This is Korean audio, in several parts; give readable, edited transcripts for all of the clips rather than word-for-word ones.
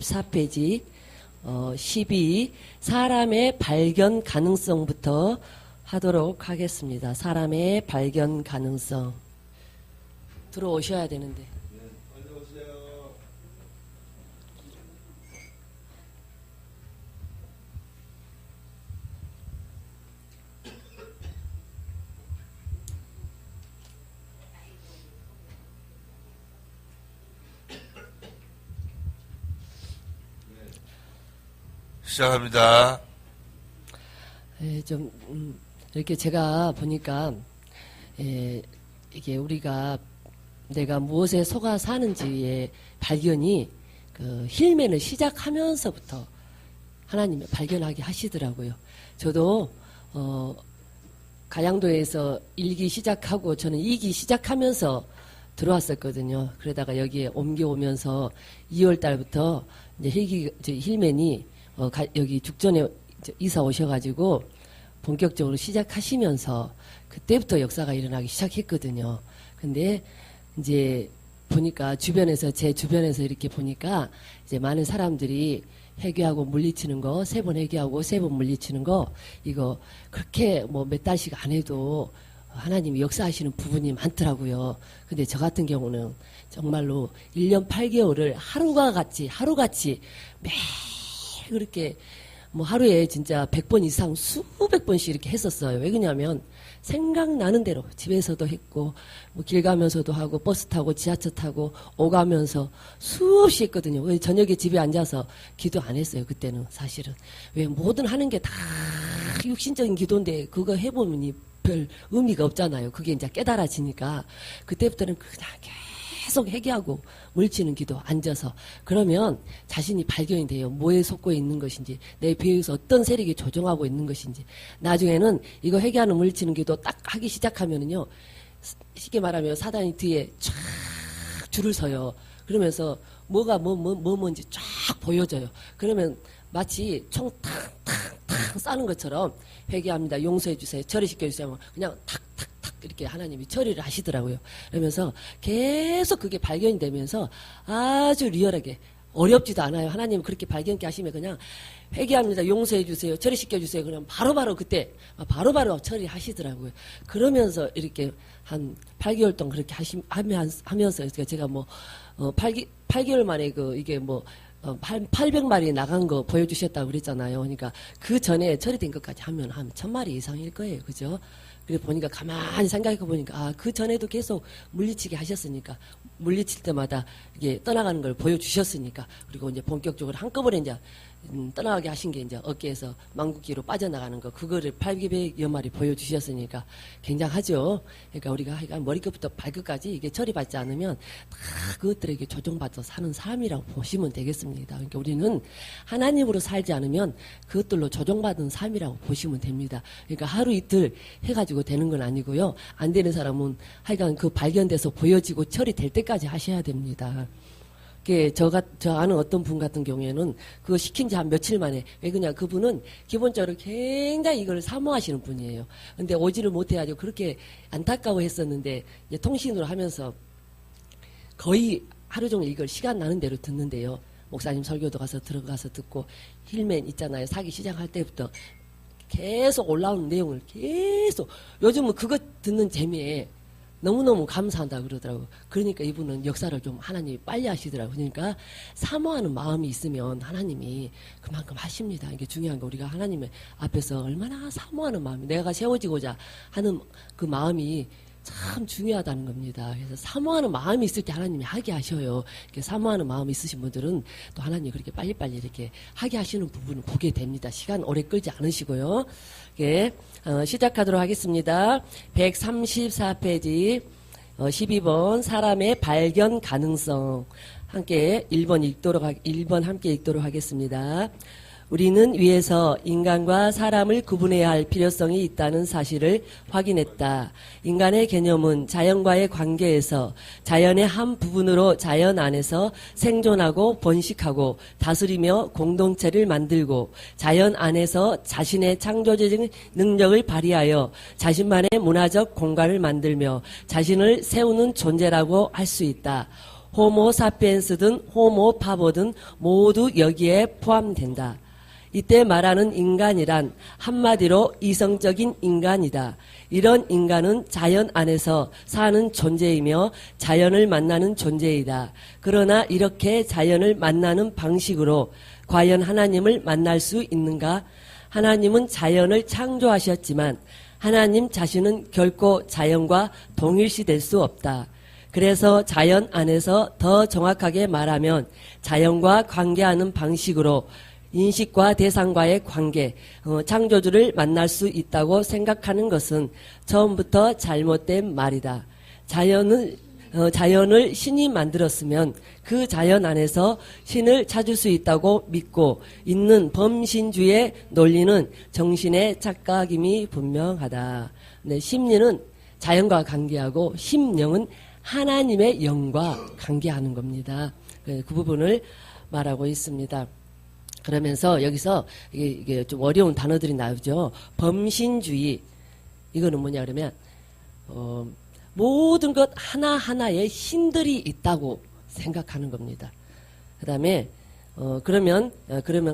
334페이지 12 사람의 발견 가능성부터 하도록 하겠습니다. 사람의 발견 가능성. 들어오셔야 되는데. 네, 빨리 오세요. 시작합니다. 좀 이렇게 제가 보니까 이게 우리가 내가 무엇에 속아 사는지의 발견이 그 힐맨을 시작하면서부터 하나님이 발견하게 하시더라고요. 저도 가양도에서 1기 시작하고 저는 2기 시작하면서 들어왔었거든요. 그러다가 여기에 옮겨오면서 2월 달부터 이제 힐맨이 여기 죽전에 이사 오셔가지고 본격적으로 시작하시면서 그때부터 역사가 일어나기 시작했거든요. 근데 이제 보니까 제 주변에서 이렇게 보니까 이제 많은 사람들이 회개하고 물리치는 거, 3번 회개하고 3번 물리치는 거, 이거 그렇게 뭐 몇 달씩 안 해도 하나님이 역사하시는 부분이 많더라고요. 근데 저 같은 경우는 정말로 1년 8개월을 하루같이 매일 그렇게 뭐 하루에 진짜 100번 이상 수백 번씩 이렇게 했었어요. 왜 그러냐면 생각나는 대로 집에서도 했고 뭐 길 가면서도 하고 버스 타고 지하철 타고 오가면서 수없이 했거든요. 왜 저녁에 집에 앉아서 기도 안 했어요. 그때는 사실은. 왜 뭐든 하는 게 다 육신적인 기도인데 그거 해보면 별 의미가 없잖아요. 그게 이제 깨달아지니까 그때부터는 그냥 계속 회개하고 물치는 기도 앉아서 그러면 자신이 발견이 돼요. 뭐에 속고 있는 것인지 내 배에서 어떤 세력이 조종하고 있는 것인지 나중에는 이거 회개하는 물치는 기도 딱 하기 시작하면은요 쉽게 말하면 사단이 뒤에 쫙 줄을 서요. 그러면서 뭐가 뭔지 쫙 보여져요. 그러면 마치 총 탁탁탁 쏴는 것처럼 회개합니다. 용서해 주세요. 처리시켜 주세요. 그냥 탁탁탁 이렇게 하나님이 처리를 하시더라고요. 그러면서 계속 그게 발견이 되면서 아주 리얼하게 어렵지도 않아요. 하나님 그렇게 발견케 하시면 그냥 회개합니다. 용서해 주세요. 처리시켜 주세요. 그냥 바로바로 그때 바로바로 처리하시더라고요. 그러면서 이렇게 한 8개월 동안 그렇게 하면서 제가 뭐 8개월 만에 이게 뭐 800마리 나간 거 보여주셨다고 그랬잖아요. 그러니까 그 전에 처리된 것까지 하면 한 1000마리 이상일 거예요. 그죠? 그래 보니까 가만히 생각해 보니까 그 전에도 계속 물리치게 하셨으니까 물리칠 때마다 이게 떠나가는 걸 보여주셨으니까 그리고 이제 본격적으로 한꺼번에 이제 떠나가게 하신 게 이제 어깨에서 망국기로 빠져나가는 거 그거를 800여 마리 보여주셨으니까 굉장하죠. 그러니까 우리가 하여간 머리끝부터 발끝까지 이게 처리받지 않으면 다 그것들에게 조종받아서 사는 삶이라고 보시면 되겠습니다. 그러니까 우리는 하나님으로 살지 않으면 그것들로 조종받은 삶이라고 보시면 됩니다. 그러니까 하루 이틀 해가지고 되는 건 아니고요. 안 되는 사람은 하여간 그 발견돼서 보여지고 처리될 때까지 하셔야 됩니다. 저 아는 어떤 분 같은 경우에는 그거 시킨 지 한 며칠 만에, 왜 그냐, 그분은 기본적으로 굉장히 이걸 사모하시는 분이에요. 근데 오지를 못해가지고 그렇게 안타까워 했었는데, 이제 통신으로 하면서 거의 하루 종일 이걸 시간 나는 대로 듣는데요. 목사님 설교도 들어가서 듣고, 힐맨 있잖아요. 사기 시작할 때부터 계속 올라오는 내용을 계속, 요즘은 그거 듣는 재미에 너무너무 감사한다 그러더라고요. 그러니까 이분은 역사를 좀 하나님이 빨리 하시더라고요. 그러니까 사모하는 마음이 있으면 하나님이 그만큼 하십니다. 이게 중요한 거 우리가 하나님의 앞에서 얼마나 사모하는 마음이 내가 세워지고자 하는 그 마음이 참 중요하다는 겁니다. 그래서 사모하는 마음이 있을 때 하나님이 하게 하셔요. 이렇게 사모하는 마음이 있으신 분들은 또 하나님이 그렇게 빨리빨리 이렇게 하게 하시는 부분을 보게 됩니다. 시간 오래 끌지 않으시고요. 예, 시작하도록 하겠습니다. 134페이지 12번 사람의 발견 가능성 함께 1번 함께 읽도록 하겠습니다. 우리는 위에서 인간과 사람을 구분해야 할 필요성이 있다는 사실을 확인했다. 인간의 개념은 자연과의 관계에서 자연의 한 부분으로 자연 안에서 생존하고 번식하고 다스리며 공동체를 만들고 자연 안에서 자신의 창조적인 능력을 발휘하여 자신만의 문화적 공간을 만들며 자신을 세우는 존재라고 할 수 있다. 호모 사피엔스든 호모 파보든 모두 여기에 포함된다. 이때 말하는 인간이란 한마디로 이성적인 인간이다. 이런 인간은 자연 안에서 사는 존재이며 자연을 만나는 존재이다. 그러나 이렇게 자연을 만나는 방식으로 과연 하나님을 만날 수 있는가? 하나님은 자연을 창조하셨지만 하나님 자신은 결코 자연과 동일시될 수 없다. 그래서 자연 안에서 더 정확하게 말하면 자연과 관계하는 방식으로 인식과 대상과의 관계, 창조주를 만날 수 있다고 생각하는 것은 처음부터 잘못된 말이다. 자연을 신이 만들었으면 그 자연 안에서 신을 찾을 수 있다고 믿고 있는 범신주의 논리는 정신의 착각임이 분명하다. 네, 심리는 자연과 관계하고 심령은 하나님의 영과 관계하는 겁니다. 그 부분을 말하고 있습니다. 그러면서 여기서 이게 좀 어려운 단어들이 나오죠. 범신주의. 이거는 뭐냐 그러면 모든 것 하나하나에 신들이 있다고 생각하는 겁니다. 그다음에 그러면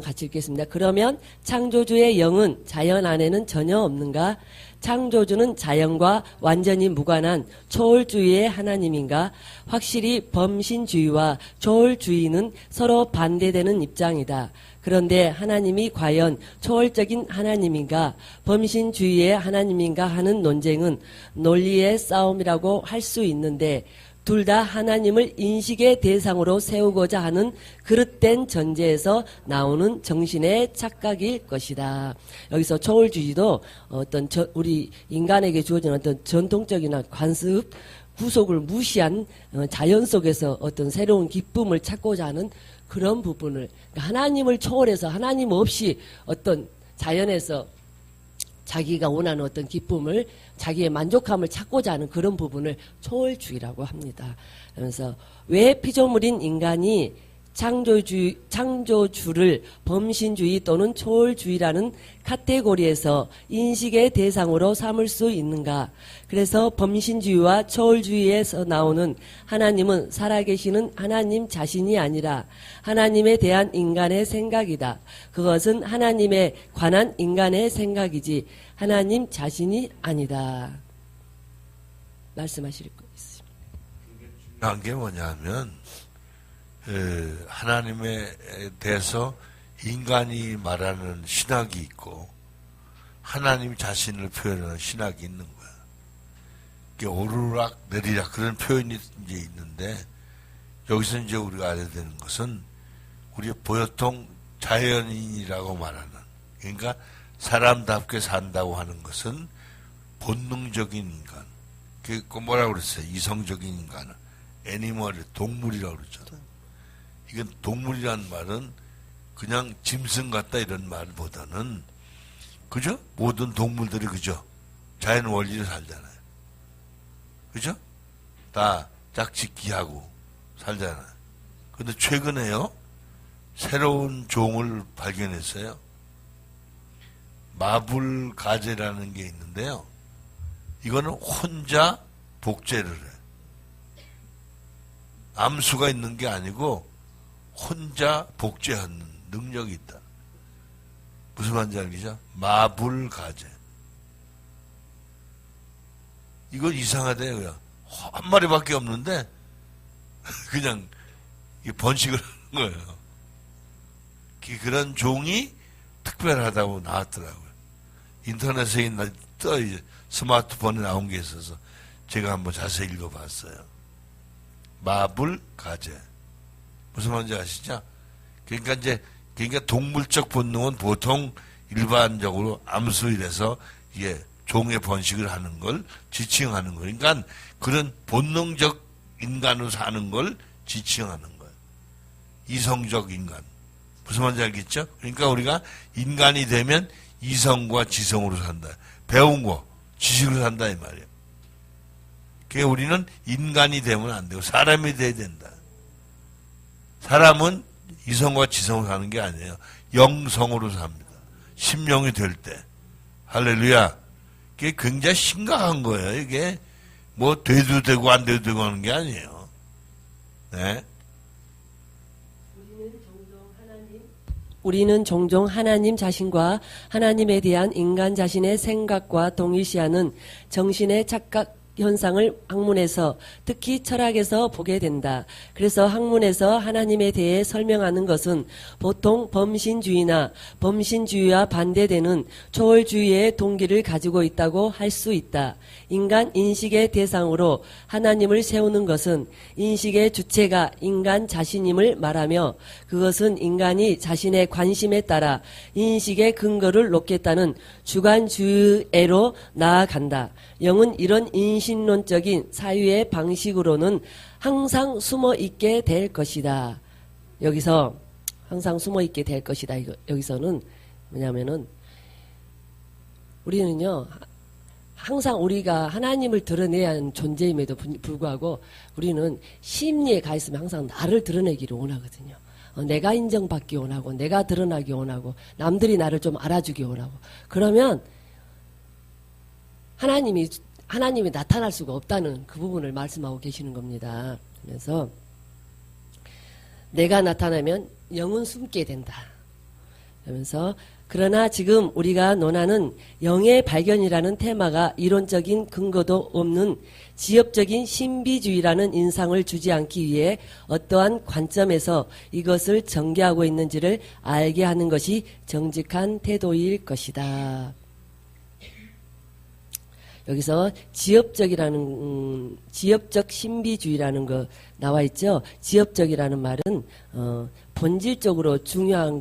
같이 읽겠습니다. 그러면 창조주의 영은 자연 안에는 전혀 없는가? 창조주는 자연과 완전히 무관한 초월주의의 하나님인가? 확실히 범신주의와 초월주의는 서로 반대되는 입장이다. 그런데 하나님이 과연 초월적인 하나님인가 범신주의의 하나님인가 하는 논쟁은 논리의 싸움이라고 할 수 있는데 둘 다 하나님을 인식의 대상으로 세우고자 하는 그릇된 전제에서 나오는 정신의 착각일 것이다. 여기서 초월주의도 우리 인간에게 주어진 어떤 전통적이나 관습, 구속을 무시한 자연 속에서 어떤 새로운 기쁨을 찾고자 하는 그런 부분을, 그러니까 하나님을 초월해서 하나님 없이 어떤 자연에서 자기가 원하는 어떤 기쁨을, 자기의 만족감을 찾고자 하는 그런 부분을 초월주의라고 합니다. 그러면서 왜 피조물인 인간이 창조주를 범신주의 또는 초월주의라는 카테고리에서 인식의 대상으로 삼을 수 있는가? 그래서 범신주의와 초월주의에서 나오는 하나님은 살아계시는 하나님 자신이 아니라 하나님에 대한 인간의 생각이다. 그것은 하나님에 관한 인간의 생각이지 하나님 자신이 아니다. 말씀하실 거 있습니다. 중요한 게 뭐냐면 하나님에 대해서 인간이 말하는 신학이 있고 하나님 자신을 표현하는 신학이 있는 거야. 이게 오르락 내리락 그런 표현이 이제 있는데 여기서 이제 우리가 알아야 되는 것은 우리 보통 자연인이라고 말하는, 그러니까 사람답게 산다고 하는 것은 본능적인 인간. 그 뭐라고 그랬어요? 이성적인 인간은 애니멀, 동물이라고 그러죠. 이건 동물이라는 말은 그냥 짐승 같다 이런 말보다는 그죠? 모든 동물들이 그죠? 자연 원리를 살잖아요. 그죠? 다 짝짓기하고 살잖아요. 근데 최근에요 새로운 종을 발견했어요. 마불가제라는 게 있는데요. 이거는 혼자 복제를 해. 암수가 있는 게 아니고 혼자 복제하는 능력이 있다. 무슨 말인지 알겠죠? 마불가제. 이거 이상하대요. 그냥 한 마리밖에 없는데 그냥 번식을 하는 거예요. 그런 종이 특별하다고 나왔더라고요. 인터넷에 이제 스마트폰에 나온 게 있어서 제가 한번 자세히 읽어봤어요. 마불가제. 무슨 말인지 아시죠? 그러니까 동물적 본능은 보통 일반적으로 암수일에서 이게 종의 번식을 하는 걸 지칭하는 거예요. 그러니까 그런 본능적 인간으로 사는 걸 지칭하는 거예요. 이성적 인간. 무슨 말인지 알겠죠? 그러니까 우리가 인간이 되면 이성과 지성으로 산다. 배운 거, 지식으로 산다 이 말이에요. 그러니까 우리는 인간이 되면 안 되고 사람이 돼야 된다. 사람은 이성과 지성으로 사는 게 아니에요. 영성으로 삽니다. 심령이 될 때. 할렐루야. 그게 굉장히 심각한 거예요. 이게 뭐 돼도 되고 안 돼도 되고 하는 게 아니에요. 네. 우리는 종종 하나님 자신과 하나님에 대한 인간 자신의 생각과 동일시하는 정신의 착각 현상을 학문에서, 특히 철학에서 보게 된다. 그래서 학문에서 하나님에 대해 설명하는 것은 보통 범신주의나 범신주의와 반대되는 초월주의의 동기를 가지고 있다고 할 수 있다. 인간 인식의 대상으로 하나님을 세우는 것은 인식의 주체가 인간 자신임을 말하며, 그것은 인간이 자신의 관심에 따라 인식의 근거를 놓겠다는 주관주의로 나아간다. 영은 이런 인신론적인 사유의 방식으로는 항상 숨어 있게 될 것이다. 여기서 항상 숨어 있게 될 것이다. 여기서는 뭐냐면은 우리는요, 항상 우리가 하나님을 드러내야 하는 존재임에도 불구하고 우리는 심리에 가 있으면 항상 나를 드러내기를 원하거든요. 내가 인정받기 원하고, 내가 드러나기 원하고, 남들이 나를 좀 알아주기 원하고. 그러면 하나님이 나타날 수가 없다는 그 부분을 말씀하고 계시는 겁니다. 그래서 내가 나타나면 영은 숨게 된다. 그러면서 그러나 지금 우리가 논하는 영의 발견이라는 테마가 이론적인 근거도 없는 지엽적인 신비주의라는 인상을 주지 않기 위해 어떠한 관점에서 이것을 전개하고 있는지를 알게 하는 것이 정직한 태도일 것이다. 여기서 지엽적 신비주의라는 거 나와 있죠. 지엽적이라는 말은 본질적으로 중요한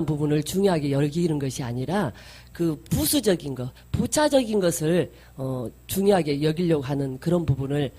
부분을 중요하게 여기는 것이 아니라 그 부수적인 것, 부차적인 것을 중요하게 여기려고 하는 그런 부분을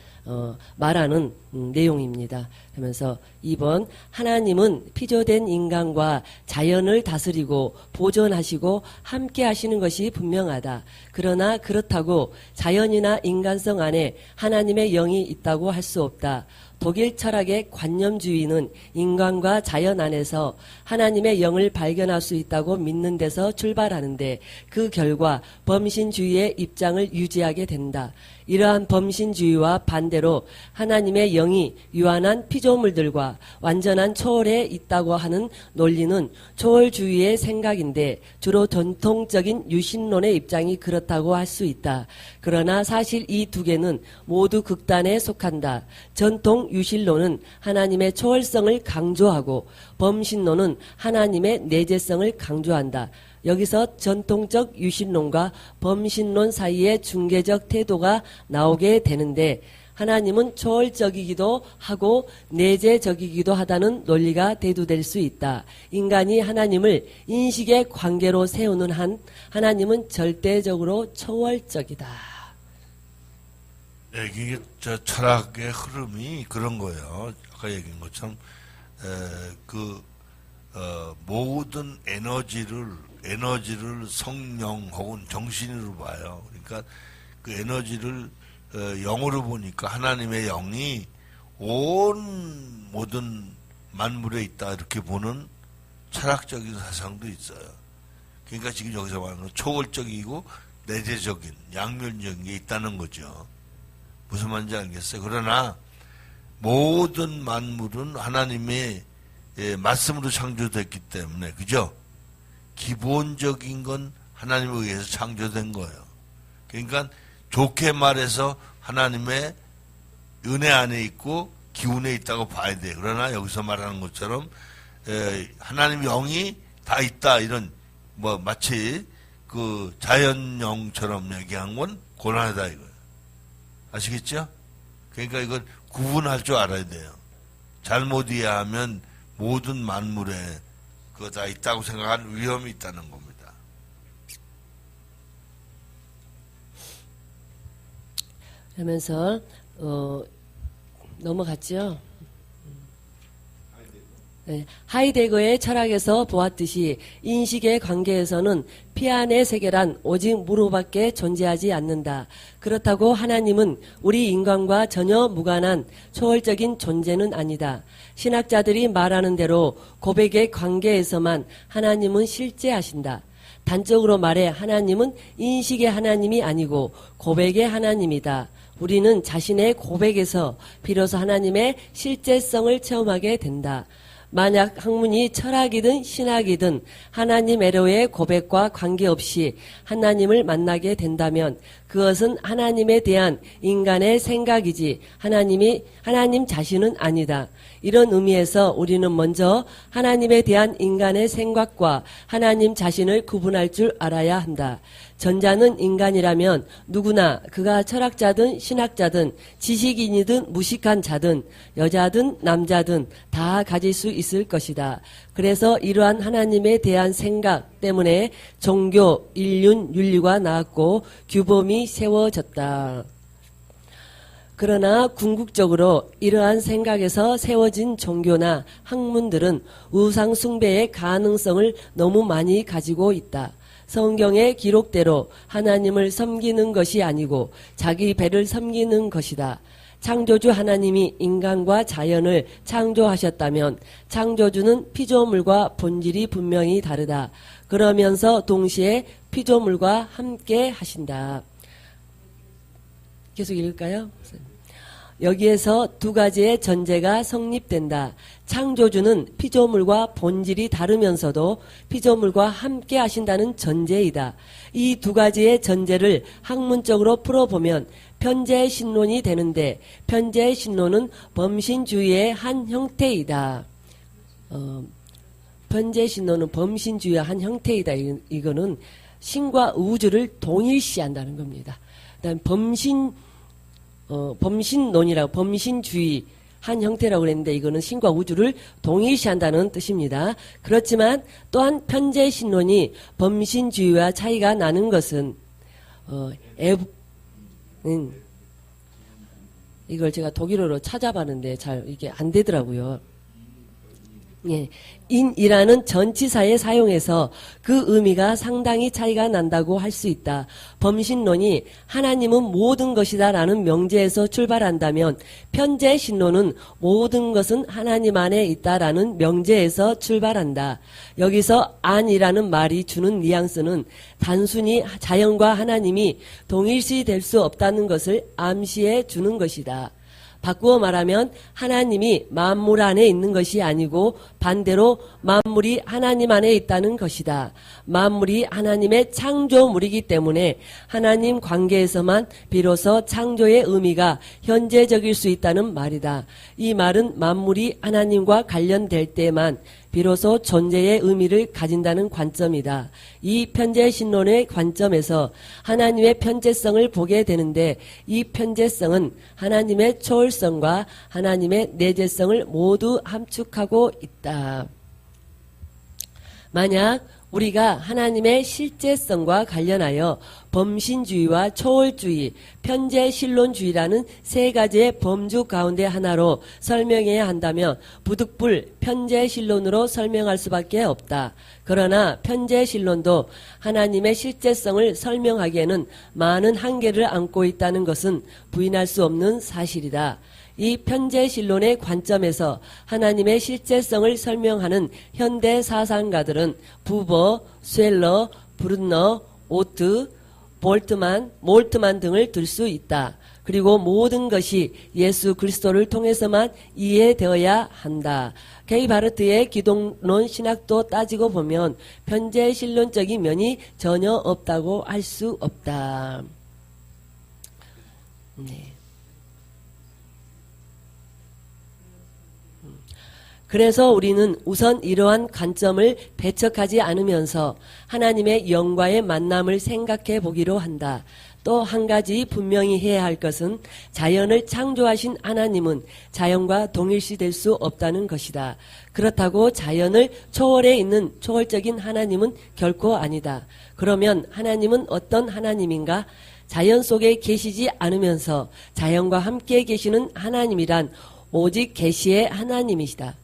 말하는 내용입니다. 그러면서 2번, 하나님은 피조된 인간과 자연을 다스리고 보존하시고 함께 하시는 것이 분명하다. 그러나 그렇다고 자연이나 인간성 안에 하나님의 영이 있다고 할 수 없다. 독일 철학의 관념주의는 인간과 자연 안에서 하나님의 영을 발견할 수 있다고 믿는 데서 출발하는데, 그 결과 범신주의의 입장을 유지하게 된다. 이러한 범신주의와 반대로 하나님의 영이 유한한 피조물들과 완전한 초월에 있다고 하는 논리는 초월주의의 생각인데, 주로 전통적인 유신론의 입장이 그렇다고 할 수 있다. 그러나 사실 이 두 개는 모두 극단에 속한다. 전통 유신론은 하나님의 초월성을 강조하고 범신론은 하나님의 내재성을 강조한다. 여기서 전통적 유신론과 범신론 사이의 중개적 태도가 나오게 되는데, 하나님은 초월적이기도 하고 내재적이기도 하다는 논리가 대두될 수 있다. 인간이 하나님을 인식의 관계로 세우는 한 하나님은 절대적으로 초월적이다. 네, 이게 철학의 흐름이 그런 거예요. 아까 얘기한 것처럼 모든 에너지를 성령 혹은 정신으로 봐요. 그러니까 그 에너지를 영으로 보니까 하나님의 영이 온 모든 만물에 있다, 이렇게 보는 철학적인 사상도 있어요. 그러니까 지금 여기서 말하는 건 초월적이고 내재적인 양면적인 게 있다는 거죠. 무슨 말인지 알겠어요? 그러나 모든 만물은 하나님의 말씀으로 창조됐기 때문에, 그죠? 기본적인 건 하나님에 의해서 창조된 거예요. 그러니까 좋게 말해서 하나님의 은혜 안에 있고 기운에 있다고 봐야 돼요. 그러나 여기서 말하는 것처럼 하나님의 영이 다 있다, 이런 마치 그 자연영처럼 얘기한 건 곤란하다 이거예요. 아시겠죠? 그러니까 이건 구분할 줄 알아야 돼요. 잘못 이해하면 모든 만물에 그거 다 있다고 생각하는 위험이 있다는 겁니다. 그러면서 넘어갔죠. 네, 하이데거의 철학에서 보았듯이 인식의 관계에서는 피 안의 세계란 오직 무로밖에 존재하지 않는다. 그렇다고 하나님은 우리 인간과 전혀 무관한 초월적인 존재는 아니다. 신학자들이 말하는 대로 고백의 관계에서만 하나님은 실제하신다. 단적으로 말해 하나님은 인식의 하나님이 아니고 고백의 하나님이다. 우리는 자신의 고백에서 비로소 하나님의 실제성을 체험하게 된다. 만약 학문이 철학이든 신학이든 하나님 애로의 고백과 관계없이 하나님을 만나게 된다면 그것은 하나님에 대한 인간의 생각이지 하나님 자신은 아니다. 이런 의미에서 우리는 먼저 하나님에 대한 인간의 생각과 하나님 자신을 구분할 줄 알아야 한다. 전자는 인간이라면 누구나 그가 철학자든 신학자든 지식인이든 무식한 자든 여자든 남자든 다 가질 수 있을 것이다. 그래서 이러한 하나님에 대한 생각 때문에 종교, 인륜, 윤리가 나왔고 규범이 세워졌다. 그러나 궁극적으로 이러한 생각에서 세워진 종교나 학문들은 우상 숭배의 가능성을 너무 많이 가지고 있다. 성경의 기록대로 하나님을 섬기는 것이 아니고 자기 배를 섬기는 것이다. 창조주 하나님이 인간과 자연을 창조하셨다면 창조주는 피조물과 본질이 분명히 다르다. 그러면서 동시에 피조물과 함께 하신다. 계속 읽을까요? 여기에서 두 가지의 전제가 성립된다. 창조주는 피조물과 본질이 다르면서도 피조물과 함께 하신다는 전제이다. 이 두 가지의 전제를 학문적으로 풀어보면 편재 신론이 되는데 편재 신론은 범신주의의 한 형태이다. 편재 신론은 범신주의의 한 형태이다. 이거는 신과 우주를 동일시한다는 겁니다. 그다음 범신론이라고 범신주의 한 형태라고 그랬는데 이거는 신과 우주를 동일시한다는 뜻입니다. 그렇지만 또한 편재신론이 범신주의와 차이가 나는 것은 이걸 제가 독일어로 찾아봤는데 잘 이게 안 되더라고요. 예, 인이라는 전치사에 사용해서 그 의미가 상당히 차이가 난다고 할 수 있다. 범신론이 하나님은 모든 것이다 라는 명제에서 출발한다면 편재신론은 모든 것은 하나님 안에 있다라는 명제에서 출발한다. 여기서 안이라는 말이 주는 뉘앙스는 단순히 자연과 하나님이 동일시 될 수 없다는 것을 암시해 주는 것이다. 바꾸어 말하면 하나님이 만물 안에 있는 것이 아니고 반대로 만물이 하나님 안에 있다는 것이다. 만물이 하나님의 창조물이기 때문에 하나님 관계에서만 비로소 창조의 의미가 현재적일 수 있다는 말이다. 이 말은 만물이 하나님과 관련될 때만 비로소 존재의 의미를 가진다는 관점이다. 이 편재신론의 관점에서 하나님의 편재성을 보게 되는데 이 편재성은 하나님의 초월성과 하나님의 내재성을 모두 함축하고 있다. 만약 우리가 하나님의 실제성과 관련하여 범신주의와 초월주의, 편재신론주의라는 세 가지의 범주 가운데 하나로 설명해야 한다면 부득불 편재신론으로 설명할 수밖에 없다. 그러나 편재신론도 하나님의 실제성을 설명하기에는 많은 한계를 안고 있다는 것은 부인할 수 없는 사실이다. 이 편재신론의 관점에서 하나님의 실제성을 설명하는 현대 사상가들은 부버, 쇠러, 브룬너, 오트, 몰트만 등을 들 수 있다. 그리고 모든 것이 예수 그리스도를 통해서만 이해되어야 한다. 게이바르트의 기독론 신학도 따지고 보면 편재신론적인 면이 전혀 없다고 할 수 없다. 네. 그래서 우리는 우선 이러한 관점을 배척하지 않으면서 하나님의 영과의 만남을 생각해 보기로 한다. 또 한 가지 분명히 해야 할 것은 자연을 창조하신 하나님은 자연과 동일시될 수 없다는 것이다. 그렇다고 자연을 초월해 있는 초월적인 하나님은 결코 아니다. 그러면 하나님은 어떤 하나님인가? 자연 속에 계시지 않으면서 자연과 함께 계시는 하나님이란 오직 계시의 하나님이시다.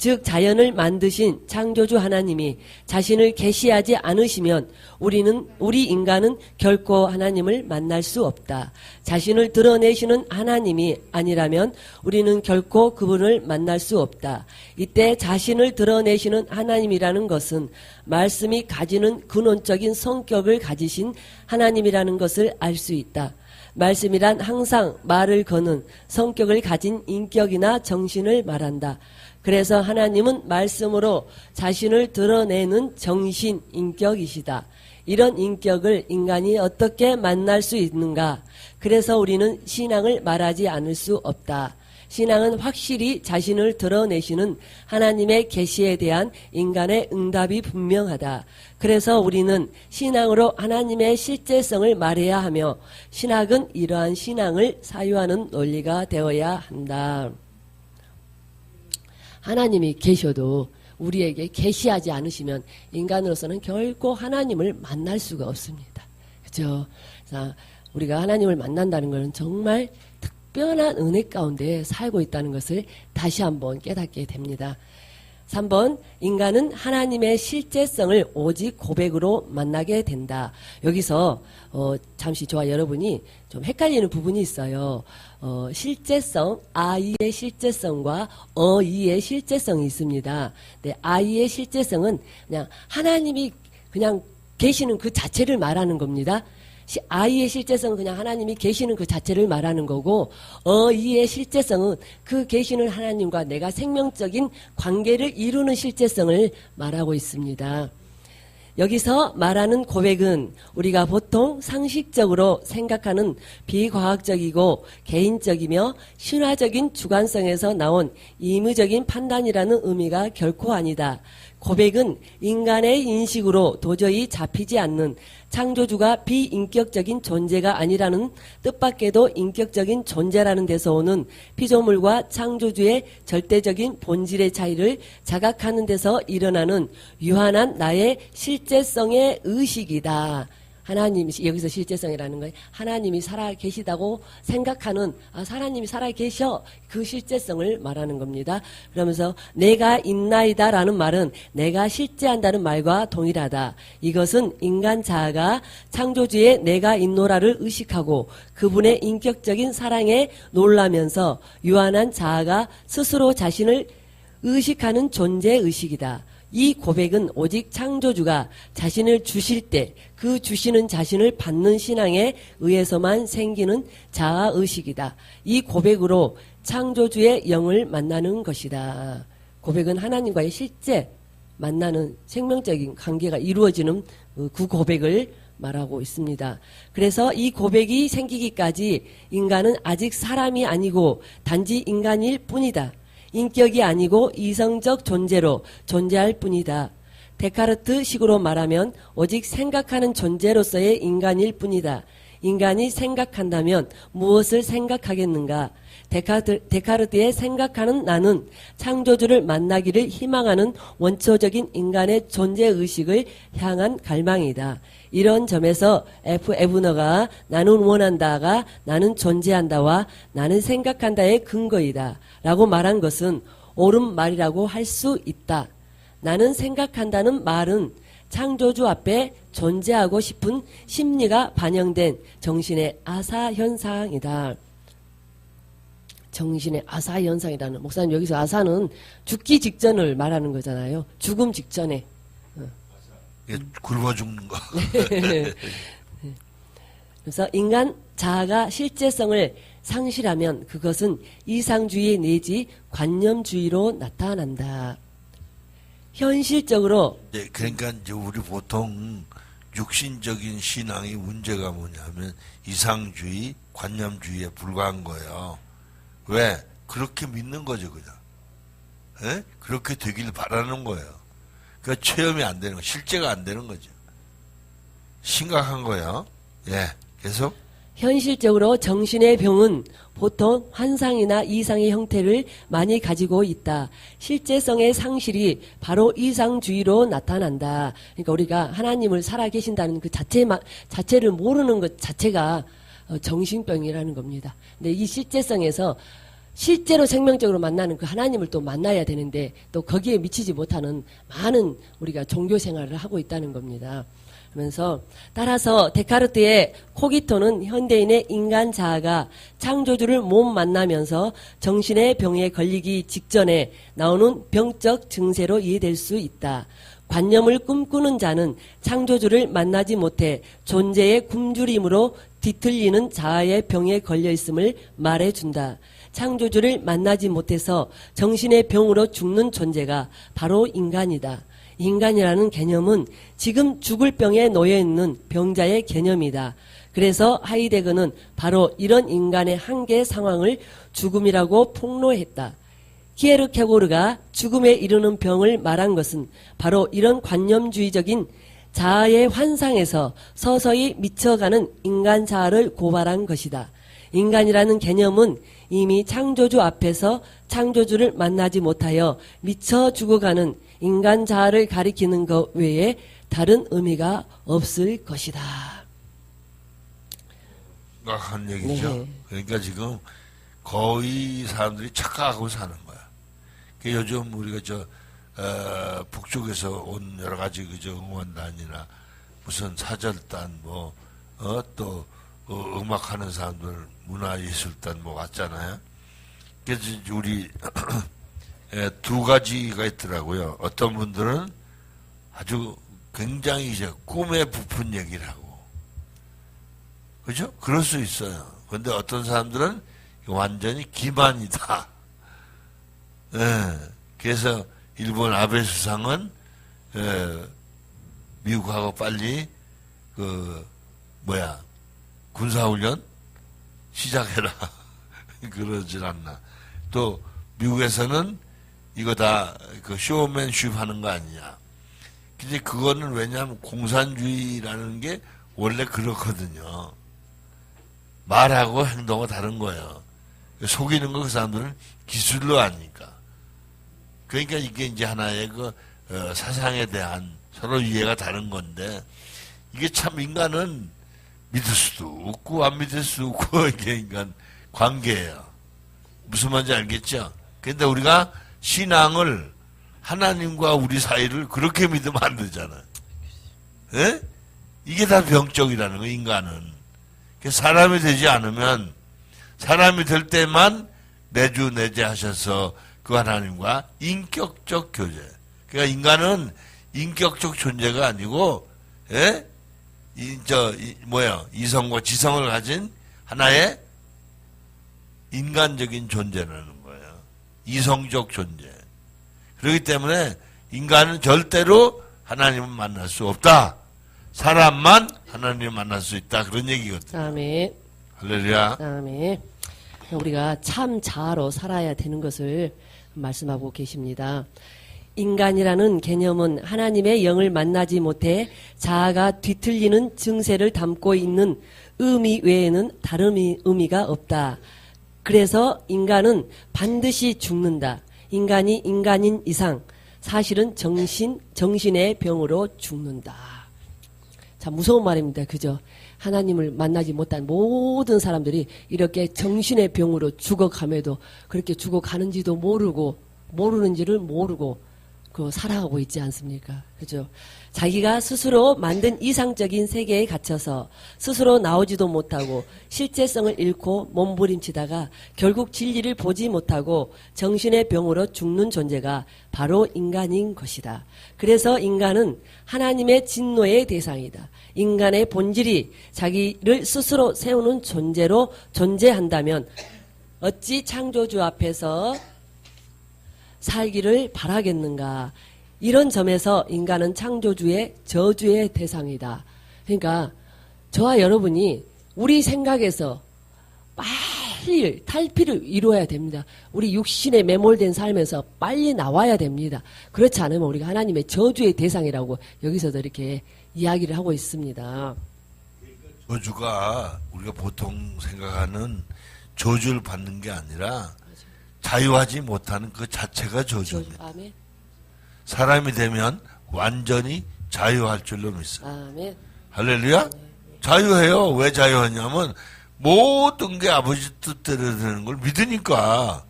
즉 자연을 만드신 창조주 하나님이 자신을 계시하지 않으시면 우리 인간은 결코 하나님을 만날 수 없다. 자신을 드러내시는 하나님이 아니라면 우리는 결코 그분을 만날 수 없다. 이때 자신을 드러내시는 하나님이라는 것은 말씀이 가지는 근원적인 성격을 가지신 하나님이라는 것을 알 수 있다. 말씀이란 항상 말을 거는 성격을 가진 인격이나 정신을 말한다. 그래서 하나님은 말씀으로 자신을 드러내는 정신, 인격이시다. 이런 인격을 인간이 어떻게 만날 수 있는가? 그래서 우리는 신앙을 말하지 않을 수 없다. 신앙은 확실히 자신을 드러내시는 하나님의 계시에 대한 인간의 응답이 분명하다. 그래서 우리는 신앙으로 하나님의 실제성을 말해야 하며 신학은 이러한 신앙을 사유하는 논리가 되어야 한다. 하나님이 계셔도 우리에게 계시하지 않으시면 인간으로서는 결코 하나님을 만날 수가 없습니다. 그렇죠? 자, 우리가 하나님을 만난다는 것은 정말 특별한 은혜 가운데 살고 있다는 것을 다시 한번 깨닫게 됩니다. 3번, 인간은 하나님의 실제성을 오직 고백으로 만나게 된다. 여기서 잠시 저와 여러분이 좀 헷갈리는 부분이 있어요. 실제성, 아이의 실제성과 어이의 실제성이 있습니다. 네, 아이의 실제성은 그냥 하나님이 그냥 계시는 그 자체를 말하는 겁니다. 아이의 실제성은 그냥 하나님이 계시는 그 자체를 말하는 거고, 어이의 실제성은 그 계시는 하나님과 내가 생명적인 관계를 이루는 실제성을 말하고 있습니다. 여기서 말하는 고백은 우리가 보통 상식적으로 생각하는 비과학적이고 개인적이며 신화적인 주관성에서 나온 임의적인 판단이라는 의미가 결코 아니다. 고백은 인간의 인식으로 도저히 잡히지 않는 창조주가 비인격적인 존재가 아니라는 뜻밖에도 인격적인 존재라는 데서 오는 피조물과 창조주의 절대적인 본질의 차이를 자각하는 데서 일어나는 유한한 나의 실제성의 의식이다. 하나님이, 여기서 실제성이라는 거예요. 하나님이 살아 계시다고 생각하는, 하나님이 살아 계셔. 그 실제성을 말하는 겁니다. 그러면서 내가 있나이다 라는 말은 내가 실제한다는 말과 동일하다. 이것은 인간 자아가 창조주의 내가 있노라를 의식하고 그분의 인격적인 사랑에 놀라면서 유한한 자아가 스스로 자신을 의식하는 존재의식이다. 이 고백은 오직 창조주가 자신을 주실 때 그 주시는 자신을 받는 신앙에 의해서만 생기는 자아의식이다. 이 고백으로 창조주의 영을 만나는 것이다. 고백은 하나님과의 실제 만나는 생명적인 관계가 이루어지는 그 고백을 말하고 있습니다. 그래서 이 고백이 생기기까지 인간은 아직 사람이 아니고 단지 인간일 뿐이다. 인격이 아니고 이성적 존재로 존재할 뿐이다. 데카르트 식으로 말하면 오직 생각하는 존재로서의 인간일 뿐이다. 인간이 생각한다면 무엇을 생각하겠는가? 데카르트의 생각하는 나는 창조주를 만나기를 희망하는 원초적인 인간의 존재의식을 향한 갈망이다. 이런 점에서 F. 에브너가 나는 원한다가 나는 존재한다와 나는 생각한다의 근거이다 라고 말한 것은 옳은 말이라고 할 수 있다. 나는 생각한다는 말은 창조주 앞에 존재하고 싶은 심리가 반영된 정신의 아사현상이다. 정신의 아사현상이라는, 목사님 여기서 아사는 죽기 직전을 말하는 거잖아요. 죽음 직전에. 굶어 죽는 거. 그래서 인간 자아가 실제성을 상실하면 그것은 이상주의 내지 관념주의로 나타난다. 현실적으로 네, 그러니까 이제 우리 보통 육신적인 신앙의 문제가 뭐냐면 이상주의, 관념주의에 불과한 거예요. 왜? 그렇게 믿는 거죠, 그냥. 에? 그렇게 되길 바라는 거예요. 그러니까 체험이 안 되는 거, 실제가 안 되는 거죠. 심각한 거예요. 예, 계속. 현실적으로 정신의 병은 보통 환상이나 이상의 형태를 많이 가지고 있다. 실제성의 상실이 바로 이상주의로 나타난다. 그러니까 우리가 하나님을 살아계신다는 그 자체를 모르는 것 자체가 정신병이라는 겁니다. 근데 이 실제성에서 실제로 생명적으로 만나는 그 하나님을 또 만나야 되는데 또 거기에 미치지 못하는 많은 우리가 종교 생활을 하고 있다는 겁니다. 그러면서 따라서 데카르트의 코기토는 현대인의 인간 자아가 창조주를 못 만나면서 정신의 병에 걸리기 직전에 나오는 병적 증세로 이해될 수 있다. 관념을 꿈꾸는 자는 창조주를 만나지 못해 존재의 굶주림으로 뒤틀리는 자아의 병에 걸려 있음을 말해준다. 창조주를 만나지 못해서 정신의 병으로 죽는 존재가 바로 인간이다. 인간이라는 개념은 지금 죽을 병에 놓여 있는 병자의 개념이다. 그래서 하이데거는 바로 이런 인간의 한계 상황을 죽음이라고 폭로했다. 키에르케고르가 죽음에 이르는 병을 말한 것은 바로 이런 관념주의적인 자아의 환상에서 서서히 미쳐가는 인간 자아를 고발한 것이다. 인간이라는 개념은 이미 창조주 앞에서 창조주를 만나지 못하여 미쳐 죽어가는 인간 자아를 가리키는 것 외에 다른 의미가 없을 것이다. 심각한 얘기죠. 네. 그러니까 지금 거의 사람들이 착각하고 사는 거야. 요즘 우리가 북쪽에서 온 여러 가지 응원단이나 무슨 사절단 또 음악하는 사람들 문화예술단 왔잖아요. 그래서 우리 두 가지가 있더라고요. 어떤 분들은 아주 굉장히 꿈에 부푼 얘기를 하고, 그죠? 그럴 수 있어요. 그런데 어떤 사람들은 완전히 기만이다. 그래서 일본 아베 수상은 미국하고 빨리 군사훈련 시작해라. 그러질 않나. 또 미국에서는 이거 다 쇼맨십 하는 거 아니냐. 근데 그거는 왜냐하면 공산주의라는 게 원래 그렇거든요. 말하고 행동은 다른 거예요. 속이는 거 그 사람들은 기술로 아니까. 그러니까 이게 이제 하나의 사상에 대한 서로 이해가 다른 건데, 이게 참 인간은 믿을 수도 없고 안 믿을 수 없고 이게 인간 관계예요. 무슨 말인지 알겠죠? 근데 우리가 신앙을 하나님과 우리 사이를 그렇게 믿으면 안 되잖아요. 예? 이게 다 병적이라는 거예요, 인간은. 사람이 되지 않으면, 사람이 될 때만 내주 내재 하셔서 그 하나님과 인격적 교제. 그러니까 인간은 인격적 존재가 아니고, 예? 이성과 지성을 가진 하나의 인간적인 존재라는 거예요. 이성적 존재. 그렇기 때문에 인간은 절대로 하나님을 만날 수 없다. 사람만 하나님을 만날 수 있다. 그런 얘기거든요. 아멘. 할렐루야. 아멘. 우리가 참 자아로 살아야 되는 것을 말씀하고 계십니다. 인간이라는 개념은 하나님의 영을 만나지 못해 자아가 뒤틀리는 증세를 담고 있는 의미 외에는 다른 의미가 없다. 그래서 인간은 반드시 죽는다. 인간이 인간인 이상 사실은 정신의 병으로 죽는다. 참 무서운 말입니다. 그죠? 하나님을 만나지 못한 모든 사람들이 이렇게 정신의 병으로 죽어감에도 그렇게 죽어가는지도 모르는지를 모르고 살아가고 있지 않습니까? 그죠? 자기가 스스로 만든 이상적인 세계에 갇혀서 스스로 나오지도 못하고 실제성을 잃고 몸부림치다가 결국 진리를 보지 못하고 정신의 병으로 죽는 존재가 바로 인간인 것이다. 그래서 인간은 하나님의 진노의 대상이다. 인간의 본질이 자기를 스스로 세우는 존재로 존재한다면 어찌 창조주 앞에서 살기를 바라겠는가. 이런 점에서 인간은 창조주의 저주의 대상이다. 그러니까 저와 여러분이 우리 생각에서 빨리 탈피를 이루어야 됩니다. 우리 육신에 매몰된 삶에서 빨리 나와야 됩니다. 그렇지 않으면 우리가 하나님의 저주의 대상이라고 여기서도 이렇게 이야기를 하고 있습니다. 저주가 우리가 보통 생각하는 저주를 받는 게 아니라 자유하지 못하는 그 자체가 저주입니다. 아멘. 사람이 되면 완전히 자유할 줄로 믿습니다. 아멘. 할렐루야? 자유해요. 왜 자유하냐면 모든 게 아버지 뜻대로 되는 걸 믿으니까,